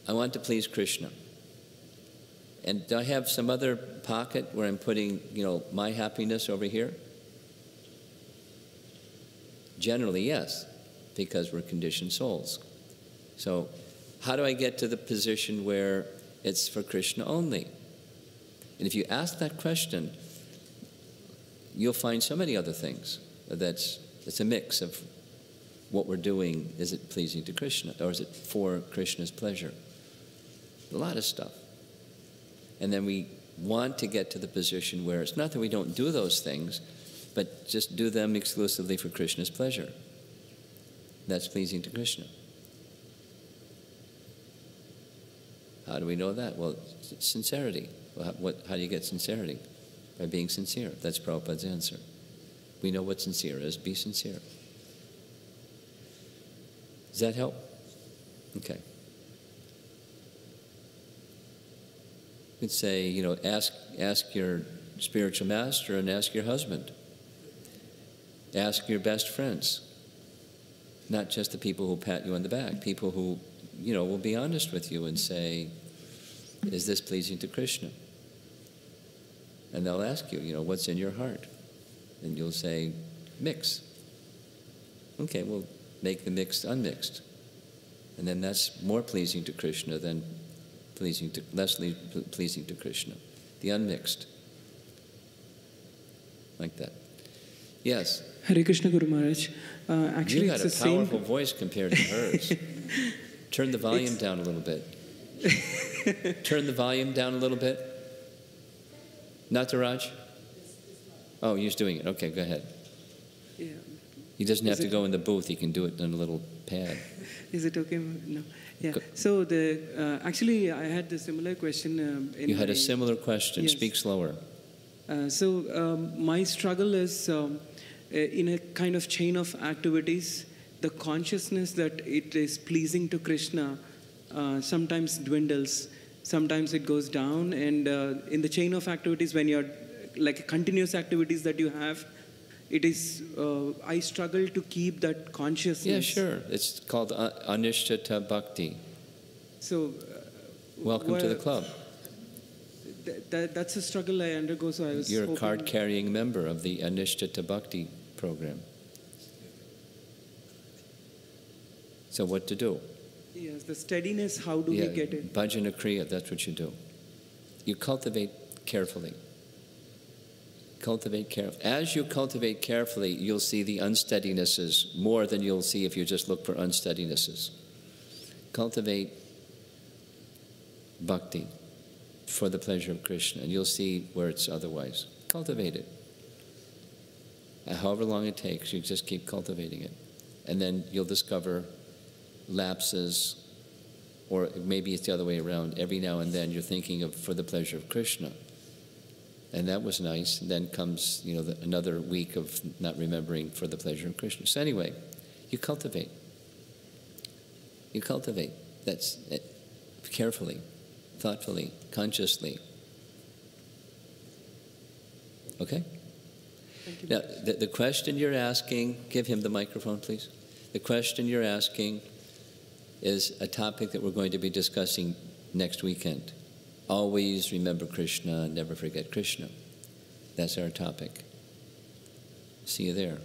I want to please Krishna. And do I have some other pocket where I'm putting, my happiness over here? Generally, yes, because we're conditioned souls. So, how do I get to the position where it's for Krishna only? And if you ask that question, you'll find so many other things. It's a mix of what we're doing. Is it pleasing to Krishna, or is it for Krishna's pleasure? A lot of stuff. And then we want to get to the position where it's not that we don't do those things, but just do them exclusively for Krishna's pleasure. That's pleasing to Krishna. How do we know that? Well, sincerity. Well, how do you get sincerity? By being sincere. That's Prabhupada's answer. We know what sincere is. Be sincere. Does that help? Okay. You could say, ask your spiritual master and ask your husband. Ask your best friends. Not just the people who pat you on the back. People who, will be honest with you and say, is this pleasing to Krishna? And they'll ask you, what's in your heart? And you'll say, mix. Okay, well, make the mixed unmixed. And then that's more pleasing to Krishna than less pleasing to Krishna. The unmixed. Like that. Yes? Hare Krishna Guru Maharaj. Actually, you got a powerful voice compared to hers. Turn the volume down a little bit. Turn the volume down a little bit. Nataraj? Oh, he's doing it. Okay, go ahead. Yeah. He doesn't have to go in the booth. He can do it on a little pad. Is it okay? No. Yeah. So actually, I had a similar question. You had a similar question. Yes. Speak slower. My struggle is in a kind of chain of activities, the consciousness that it is pleasing to Krishna sometimes dwindles, sometimes it goes down, and in the chain of activities, when you're like continuous activities that you have, it is, I struggle to keep that consciousness. Yeah, sure. It's called Anishtata Bhakti. So, welcome to the club. That's a struggle I undergo, so I was You're a card-carrying member of the Anishtata Bhakti program. So what to do? Yes, the steadiness, how do we get it? Bhajana Kriya, that's what you do. You cultivate carefully. Cultivate carefully. As you cultivate carefully, you'll see the unsteadinesses more than you'll see if you just look for unsteadinesses. Cultivate bhakti for the pleasure of Krishna, and you'll see where it's otherwise. Cultivate it. And however long it takes, you just keep cultivating it. And then you'll discover lapses, or maybe it's the other way around. Every now and then you're thinking of for the pleasure of Krishna. And that was nice. And then comes, another week of not remembering for the pleasure of Krishna. So anyway, you cultivate. You cultivate. That's it. Carefully, thoughtfully, consciously. Okay? Now, the question you're asking, give him the microphone, please. The question you're asking is a topic that we're going to be discussing next weekend. Always remember Krishna, never forget Krishna. That's our topic. See you there.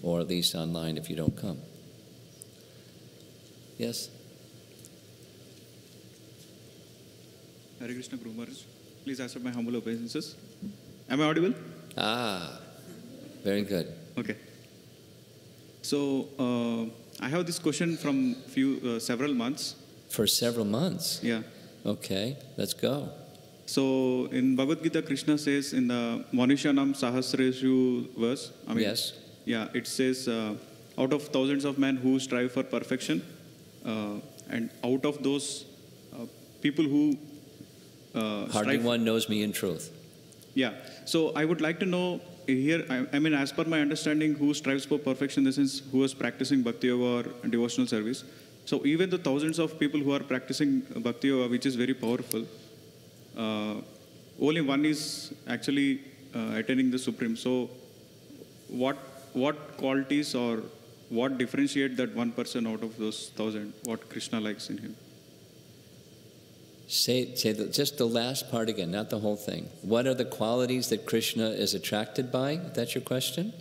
Or at least online if you don't come. Yes? Hare Krishna Guru Maharaj. Please accept my humble obeisances. Am I audible? Ah, very good. Okay. So I have this question from several months. For several months? Yeah. Okay, let's go. So in Bhagavad Gita, Krishna says in the Manushanam Sahasreshu verse, Yes. Yeah, it says, out of thousands of men who strive for perfection, and out of those people who Hardly one knows me in truth. Yeah. So I would like to know here, I mean, as per my understanding, who strives for perfection, in the sense who is practicing Bhakti Yoga or devotional service. So even the thousands of people who are practicing Bhakti Yoga, which is very powerful, only one is actually attaining the Supreme. So what qualities or what differentiate that one person out of those thousand? What Krishna likes in him? Say just the last part again, not the whole thing. What are the qualities that Krishna is attracted by? That's your question?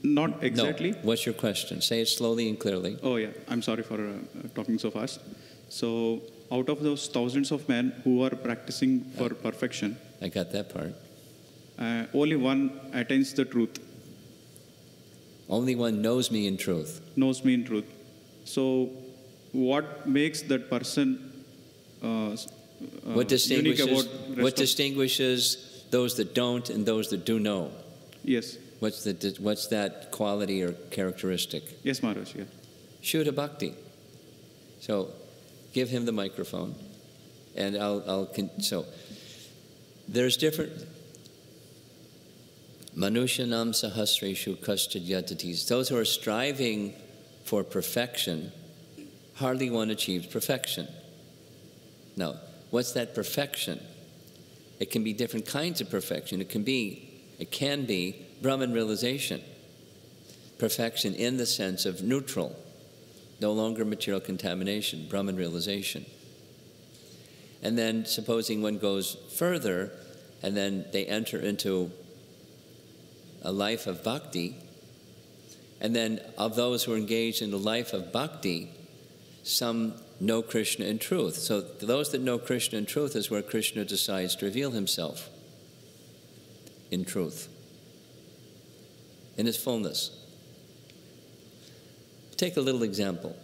Not exactly. No. What's your question? Say it slowly and clearly. Oh yeah, I'm sorry for talking so fast. So out of those thousands of men who are practicing for perfection, I got that part. only one attains the truth. Only one knows me in truth. Knows me in truth. So what makes that person What unique about distinguishes those that don't and those that do know? Yes. What's that quality or characteristic? Yes, Maharaj, yeah. Shuddha Bhakti. So, give him the microphone, and so, there's different. Manushanam sahasreshu kaschid yatatis. Those who are striving for perfection, hardly one achieves perfection. Now, what's that perfection? It can be different kinds of perfection. It can be Brahman realization. Perfection in the sense of neutral, no longer material contamination, Brahman realization. And then supposing one goes further, and then they enter into a life of bhakti, and then of those who are engaged in the life of bhakti, some know Krishna in truth. So those that know Krishna in truth is where Krishna decides to reveal himself in truth, in his fullness. Take a little example.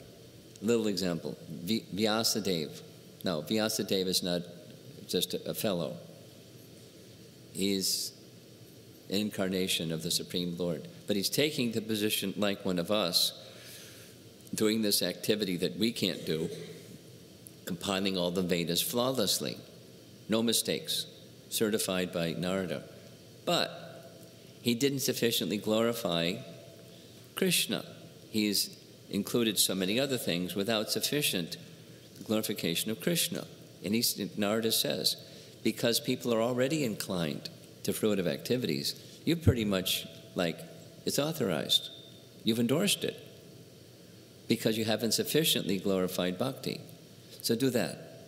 Vyasadeva. No, Vyasadeva is not just a fellow. He's an incarnation of the Supreme Lord. But he's taking the position like one of us, doing this activity that we can't do, compiling all the Vedas flawlessly, no mistakes, certified by Narada. But he didn't sufficiently glorify Krishna. He's included so many other things without sufficient glorification of Krishna. And Narada says, because people are already inclined to fruitive activities, you pretty much, it's authorized. You've endorsed it, because you haven't sufficiently glorified bhakti. So do that.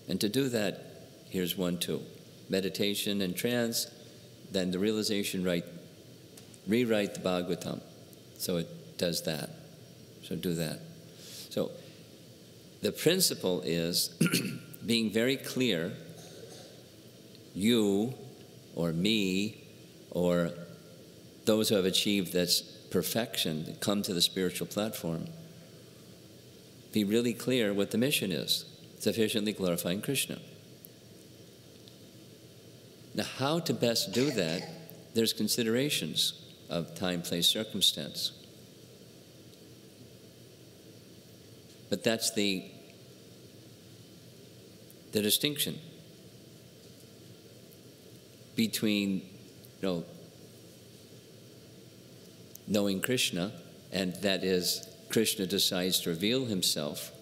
And to do that, here's 1, 2. Meditation and trance, then the realization, rewrite the Bhagavatam. So it does that. So do that. So the principle is being very clear, you or me or those who have achieved this perfection, come to the spiritual platform, be really clear what the mission is, sufficiently glorifying Krishna. Now, how to best do that, there's considerations of time, place, circumstance. But that's the distinction between, knowing Krishna, and that is, Krishna decides to reveal himself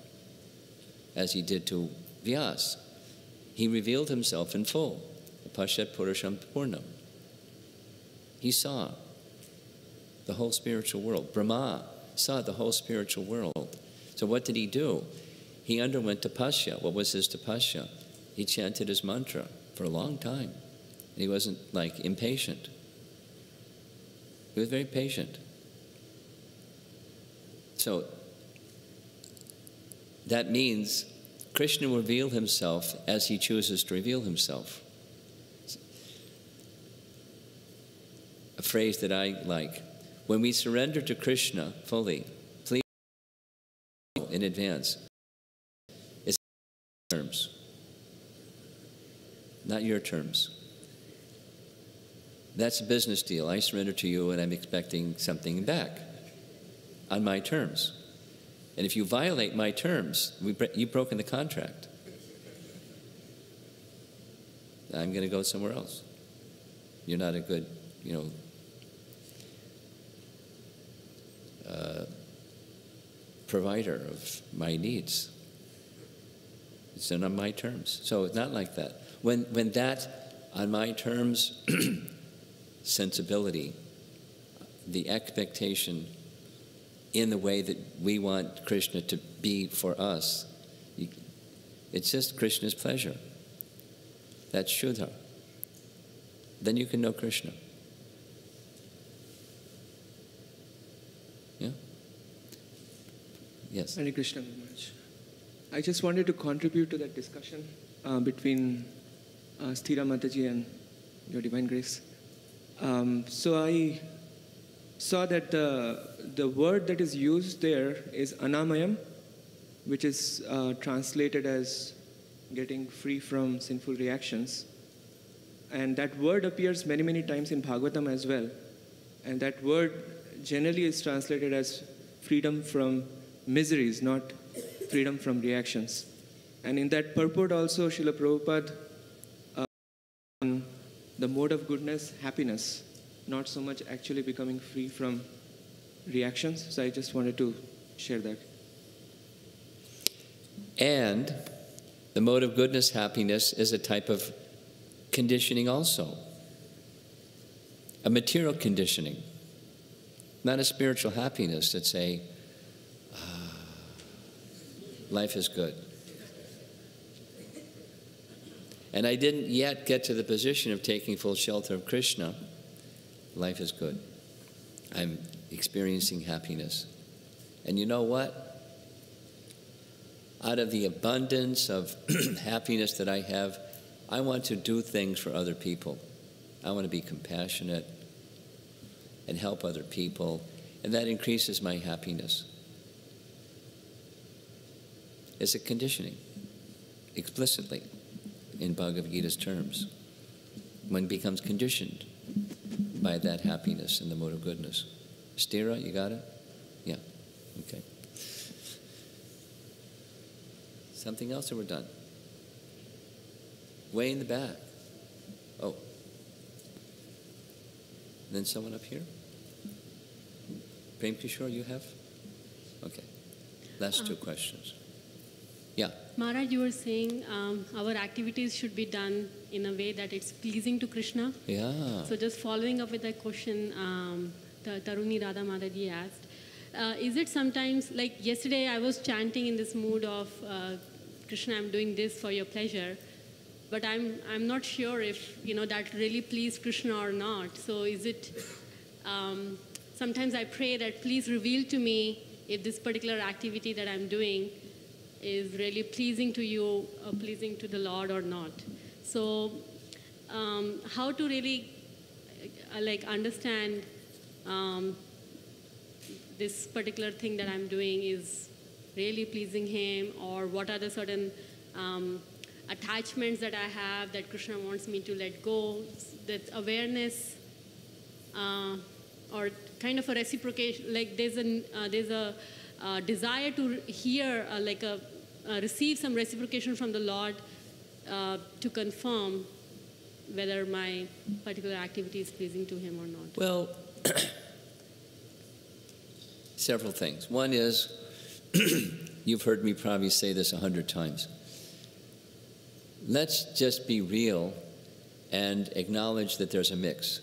as he did to Vyas. He revealed himself in full. Pashat Purusham Purnam. He saw the whole spiritual world. Brahma saw the whole spiritual world. So what did he do? He underwent tapasya. What was his tapasya? He chanted his mantra for a long time. He wasn't like impatient. He was very patient. So that means Krishna will reveal himself as he chooses to reveal himself. A phrase that I like. When we surrender to Krishna fully, please in advance. It's terms, not your terms. That's a business deal. I surrender to you and I'm expecting something back on my terms. And if you violate my terms, you've broken the contract. I'm going to go somewhere else. You're not a good, provider of my needs. It's not on my terms. So it's not like that. When that, on my terms, sensibility, the expectation in the way that we want Krishna to be for us, it's just Krishna's pleasure. That's Shuddha. Then you can know Krishna. Yeah? Yes. Hare Krishna Maharaj. I just wanted to contribute to that discussion between Sthira Mataji and Your Divine Grace. So I saw that the word that is used there is anamayam, which is translated as getting free from sinful reactions. And that word appears many, many times in Bhagavatam as well. And that word generally is translated as freedom from miseries, not freedom from reactions. And in that purport also, Srila Prabhupada on the mode of goodness, happiness, not so much actually becoming free from reactions. So I just wanted to share that. And the mode of goodness, happiness, is a type of conditioning also. A material conditioning. Not a spiritual happiness. It's a life is good. And I didn't yet get to the position of taking full shelter of Krishna. Life is good. I'm experiencing happiness. And you know what? Out of the abundance of happiness that I have, I want to do things for other people. I want to be compassionate and help other people, and that increases my happiness. It's a conditioning, explicitly, in Bhagavad Gita's terms. One becomes conditioned by that happiness in the mode of goodness. Stira, you got it? Yeah, okay. Something else or we're done? Way in the back. Oh. And then someone up here? Prem Kishore, you have? Okay. Last two questions. Yeah. Maharaj, you were saying our activities should be done in a way that it's pleasing to Krishna. Yeah. So just following up with that question Taruni Radha Mataji asked, is it sometimes, like yesterday I was chanting in this mood of Krishna, I'm doing this for your pleasure, but I'm not sure if that really pleased Krishna or not. So is it, sometimes I pray that please reveal to me if this particular activity that I'm doing is really pleasing to you or pleasing to the Lord or not. So how to really understand this particular thing that I'm doing is really pleasing Him, or what are the certain attachments that I have that Krishna wants me to let go, that awareness or kind of a reciprocation, like there's a desire to hear, receive some reciprocation from the Lord to confirm whether my particular activity is pleasing to Him or not. Well, several things. One is, you've heard me probably say this 100 times. Let's just be real and acknowledge that there's a mix.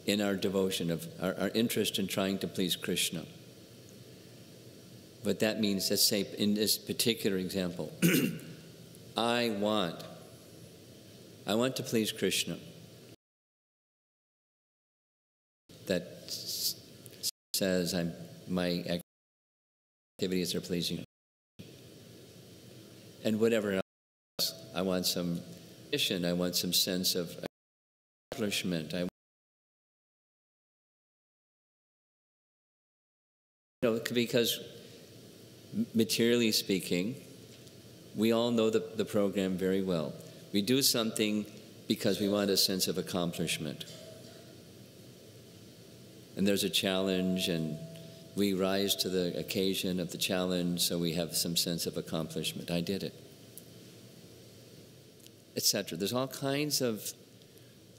in our devotion, of our interest in trying to please Krishna. But that means, let's say in this particular example, I want to please Krishna. That says my activities are pleasing. And whatever else, I want some mission, I want some sense of accomplishment. Because materially speaking, we all know the program very well. We do something because we want a sense of accomplishment. And there's a challenge, and we rise to the occasion of the challenge, so we have some sense of accomplishment. I did it, etc. There's all kinds of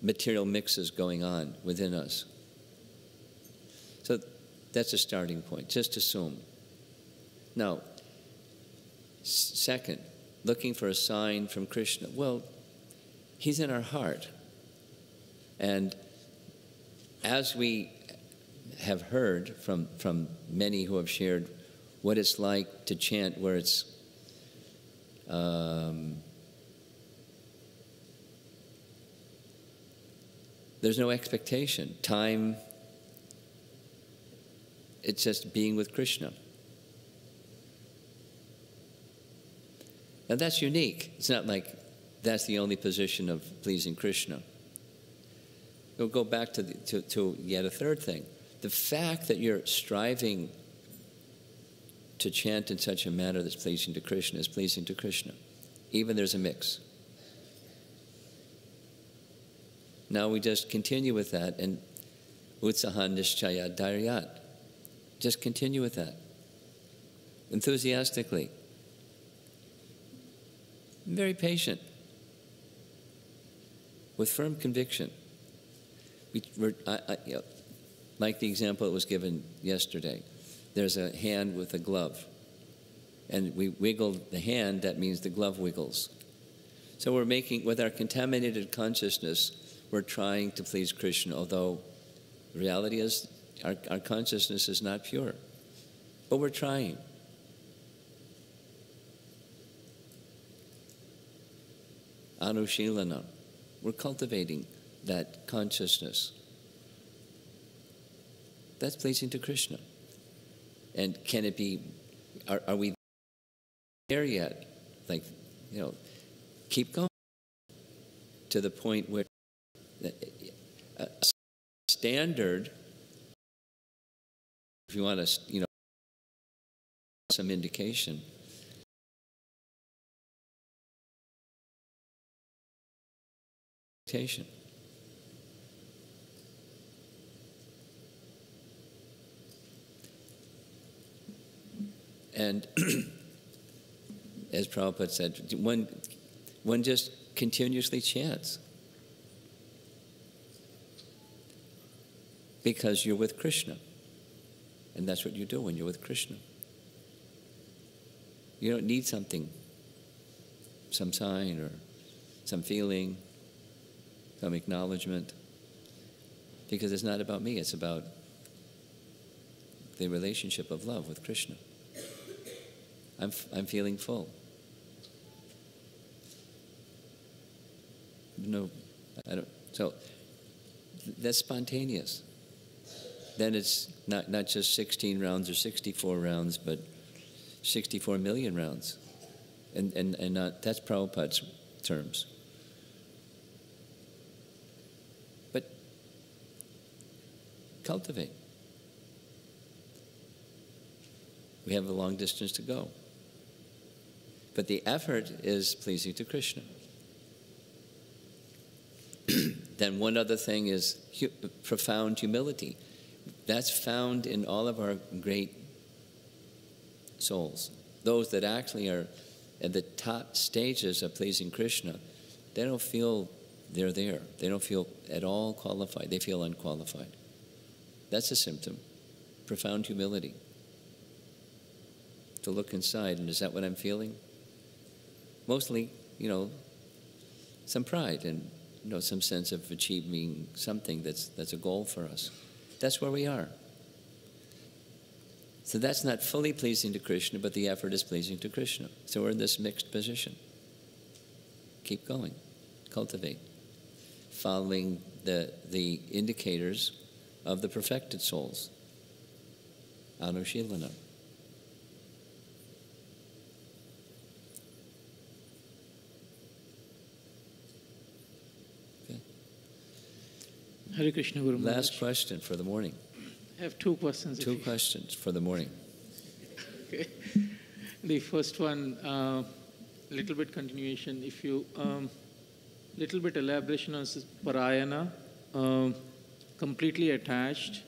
material mixes going on within us. So that's a starting point. Just assume. Now, second, looking for a sign from Krishna. Well, he's in our heart. And as we have heard from many who have shared what it's like to chant where it's there's no expectation. Time, it's just being with Krishna. Now that's unique. It's not like that's the only position of pleasing Krishna. We'll go back to yet a third thing. The fact that you're striving to chant in such a manner that's pleasing to Krishna is pleasing to Krishna. Even there's a mix. Now we just continue with that, and utsahan nishchaya dharyat. Just continue with that. Enthusiastically. Very patient. With firm conviction. Like the example that was given yesterday. There's a hand with a glove. And we wiggle the hand, that means the glove wiggles. So we're making, with our contaminated consciousness, we're trying to please Krishna, although the reality is our consciousness is not pure. But we're trying. Anushilana. We're cultivating that consciousness. That's pleasing to Krishna. And can it be, are we there yet? Like, keep going to the point where a standard, if you want to, some indication, and as Prabhupada said, one just continuously chants because you're with Krishna, and that's what you do when you're with Krishna. You don't need something, some sign or some feeling, some acknowledgement, because it's not about me, it's about the relationship of love with Krishna. I'm feeling full. No, I don't. So that's spontaneous. Then it's not just 16 rounds or 64 rounds, but 64 million rounds, and not, that's Prabhupada's terms. But cultivate. We have a long distance to go. But the effort is pleasing to Krishna. Then one other thing is profound humility. That's found in all of our great souls. Those that actually are at the top stages of pleasing Krishna, they don't feel they're there. They don't feel at all qualified. They feel unqualified. That's a symptom. Profound humility. To look inside, and is that what I'm feeling? Mostly, some pride and some sense of achieving something that's a goal for us. That's where we are. So that's not fully pleasing to Krishna, but the effort is pleasing to Krishna. So we're in this mixed position. Keep going. Cultivate. Following the indicators of the perfected souls. Anushilana. Okay. Hare Krishna Guru Maharaj. Last question for the morning. I have two questions. Two questions for the morning. Okay. The first one, little bit continuation. If you, little bit elaboration on parayana, completely attached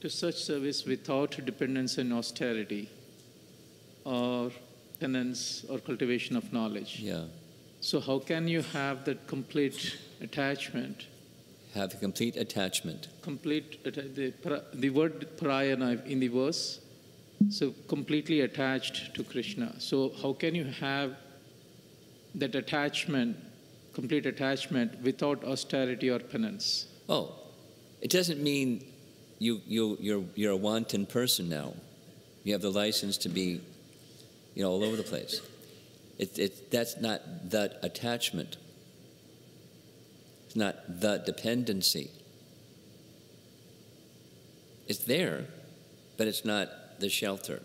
to such service without dependence and austerity, or penance or cultivation of knowledge. Yeah. So how can you have that complete attachment? Have a complete attachment. The word parayana in the verse, so completely attached to Krishna. So how can you have that attachment, complete attachment, without austerity or penance? Oh, it doesn't mean you're a wanton person now. You have the license to be, all over the place. That's not the attachment. It's not the dependency. It's there, but it's not the shelter.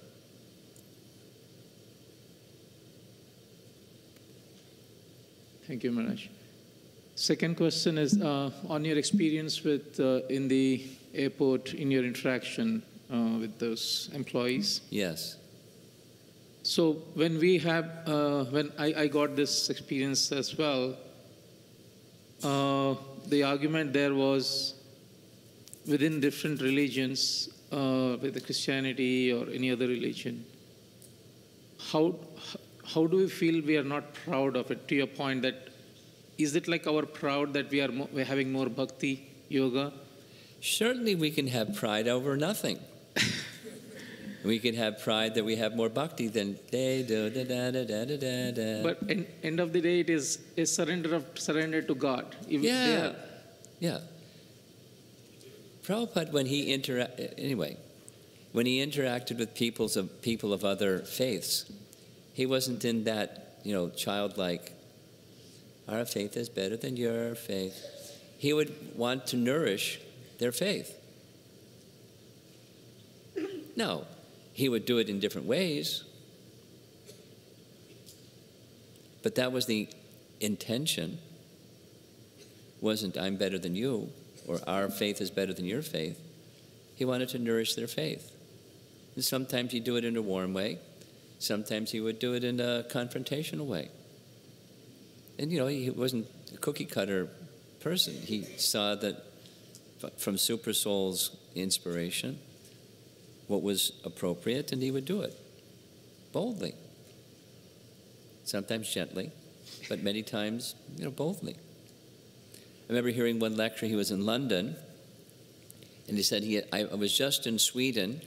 Thank you, Maharaj. Second question is on your experience with in the airport, in your interaction with those employees. Yes. So when we have, when I got this experience as well, the argument there was within different religions, whether Christianity or any other religion, how do we feel we are not proud of it? To your point, that is it like our proud that we're having more bhakti yoga? Certainly we can have pride over nothing. We can have pride that we have more bhakti than they do. But end of the day, it is a surrender to God. Yeah. Prabhupada, when he interacted with people of other faiths, he wasn't in that, childlike, our faith is better than your faith. He would want to nourish their faith. No, he would do it in different ways. But that was the intention. Wasn't I'm better than you, or our faith is better than your faith. He wanted to nourish their faith. And sometimes he'd do it in a warm way. Sometimes he would do it in a confrontational way. And, he wasn't a cookie-cutter person. He saw that from Super Soul's inspiration, what was appropriate, and he would do it boldly. Sometimes gently, but many times, boldly. I remember hearing one lecture. He was in London, and he said, I was just in Sweden.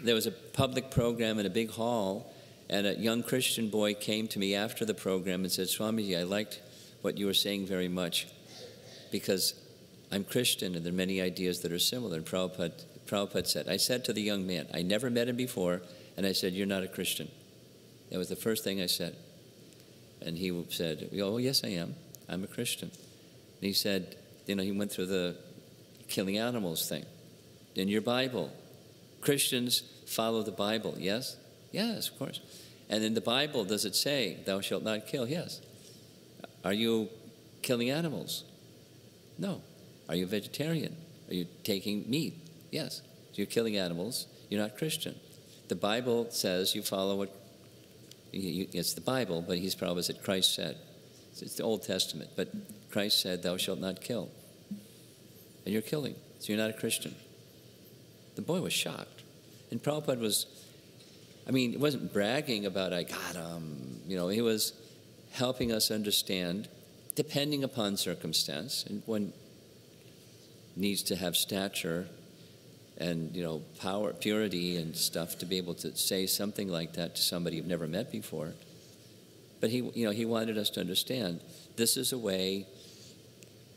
There was a public program in a big hall, and a young Christian boy came to me after the program and said, Swamiji, I liked what you were saying very much, because I'm Christian, and there are many ideas that are similar. And Prabhupada said, I said to the young man, I never met him before, and I said, you're not a Christian. That was the first thing I said. And he said, oh, yes, I am. I'm a Christian. And he said, he went through the killing animals thing. In your Bible, Christians follow the Bible, yes? Yes, of course. And in the Bible, does it say, thou shalt not kill? Yes. Are you killing animals? No. Are you a vegetarian? Are you taking meat? Yes. So you're killing animals. You're not Christian. The Bible says you follow what, it's the Bible, but he's probably said Christ said. It's the Old Testament, but Christ said, thou shalt not kill. And you're killing, so you're not a Christian. The boy was shocked. And Prabhupada it wasn't bragging about, I got him. He was helping us understand, depending upon circumstance, and one needs to have stature and, power, purity and stuff to be able to say something like that to somebody you've never met before. But he wanted us to understand, this is a way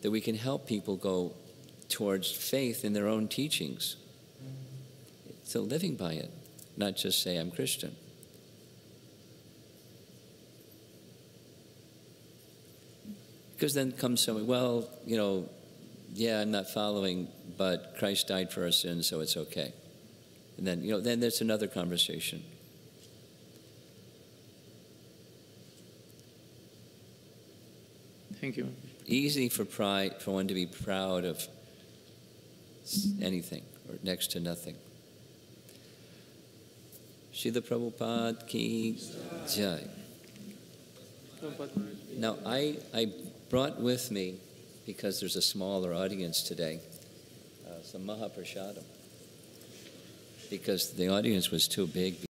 that we can help people go towards faith in their own teachings. So living by it, not just say, I'm Christian. Because then comes someone, well, yeah, I'm not following, but Christ died for our sins, so it's okay. And then, then there's another conversation. Thank you. Easy for one to be proud of anything or next to nothing. Srila Prabhupada ki jai. Now, I brought with me, because there's a smaller audience today, some Mahaprasadam, because the audience was too big.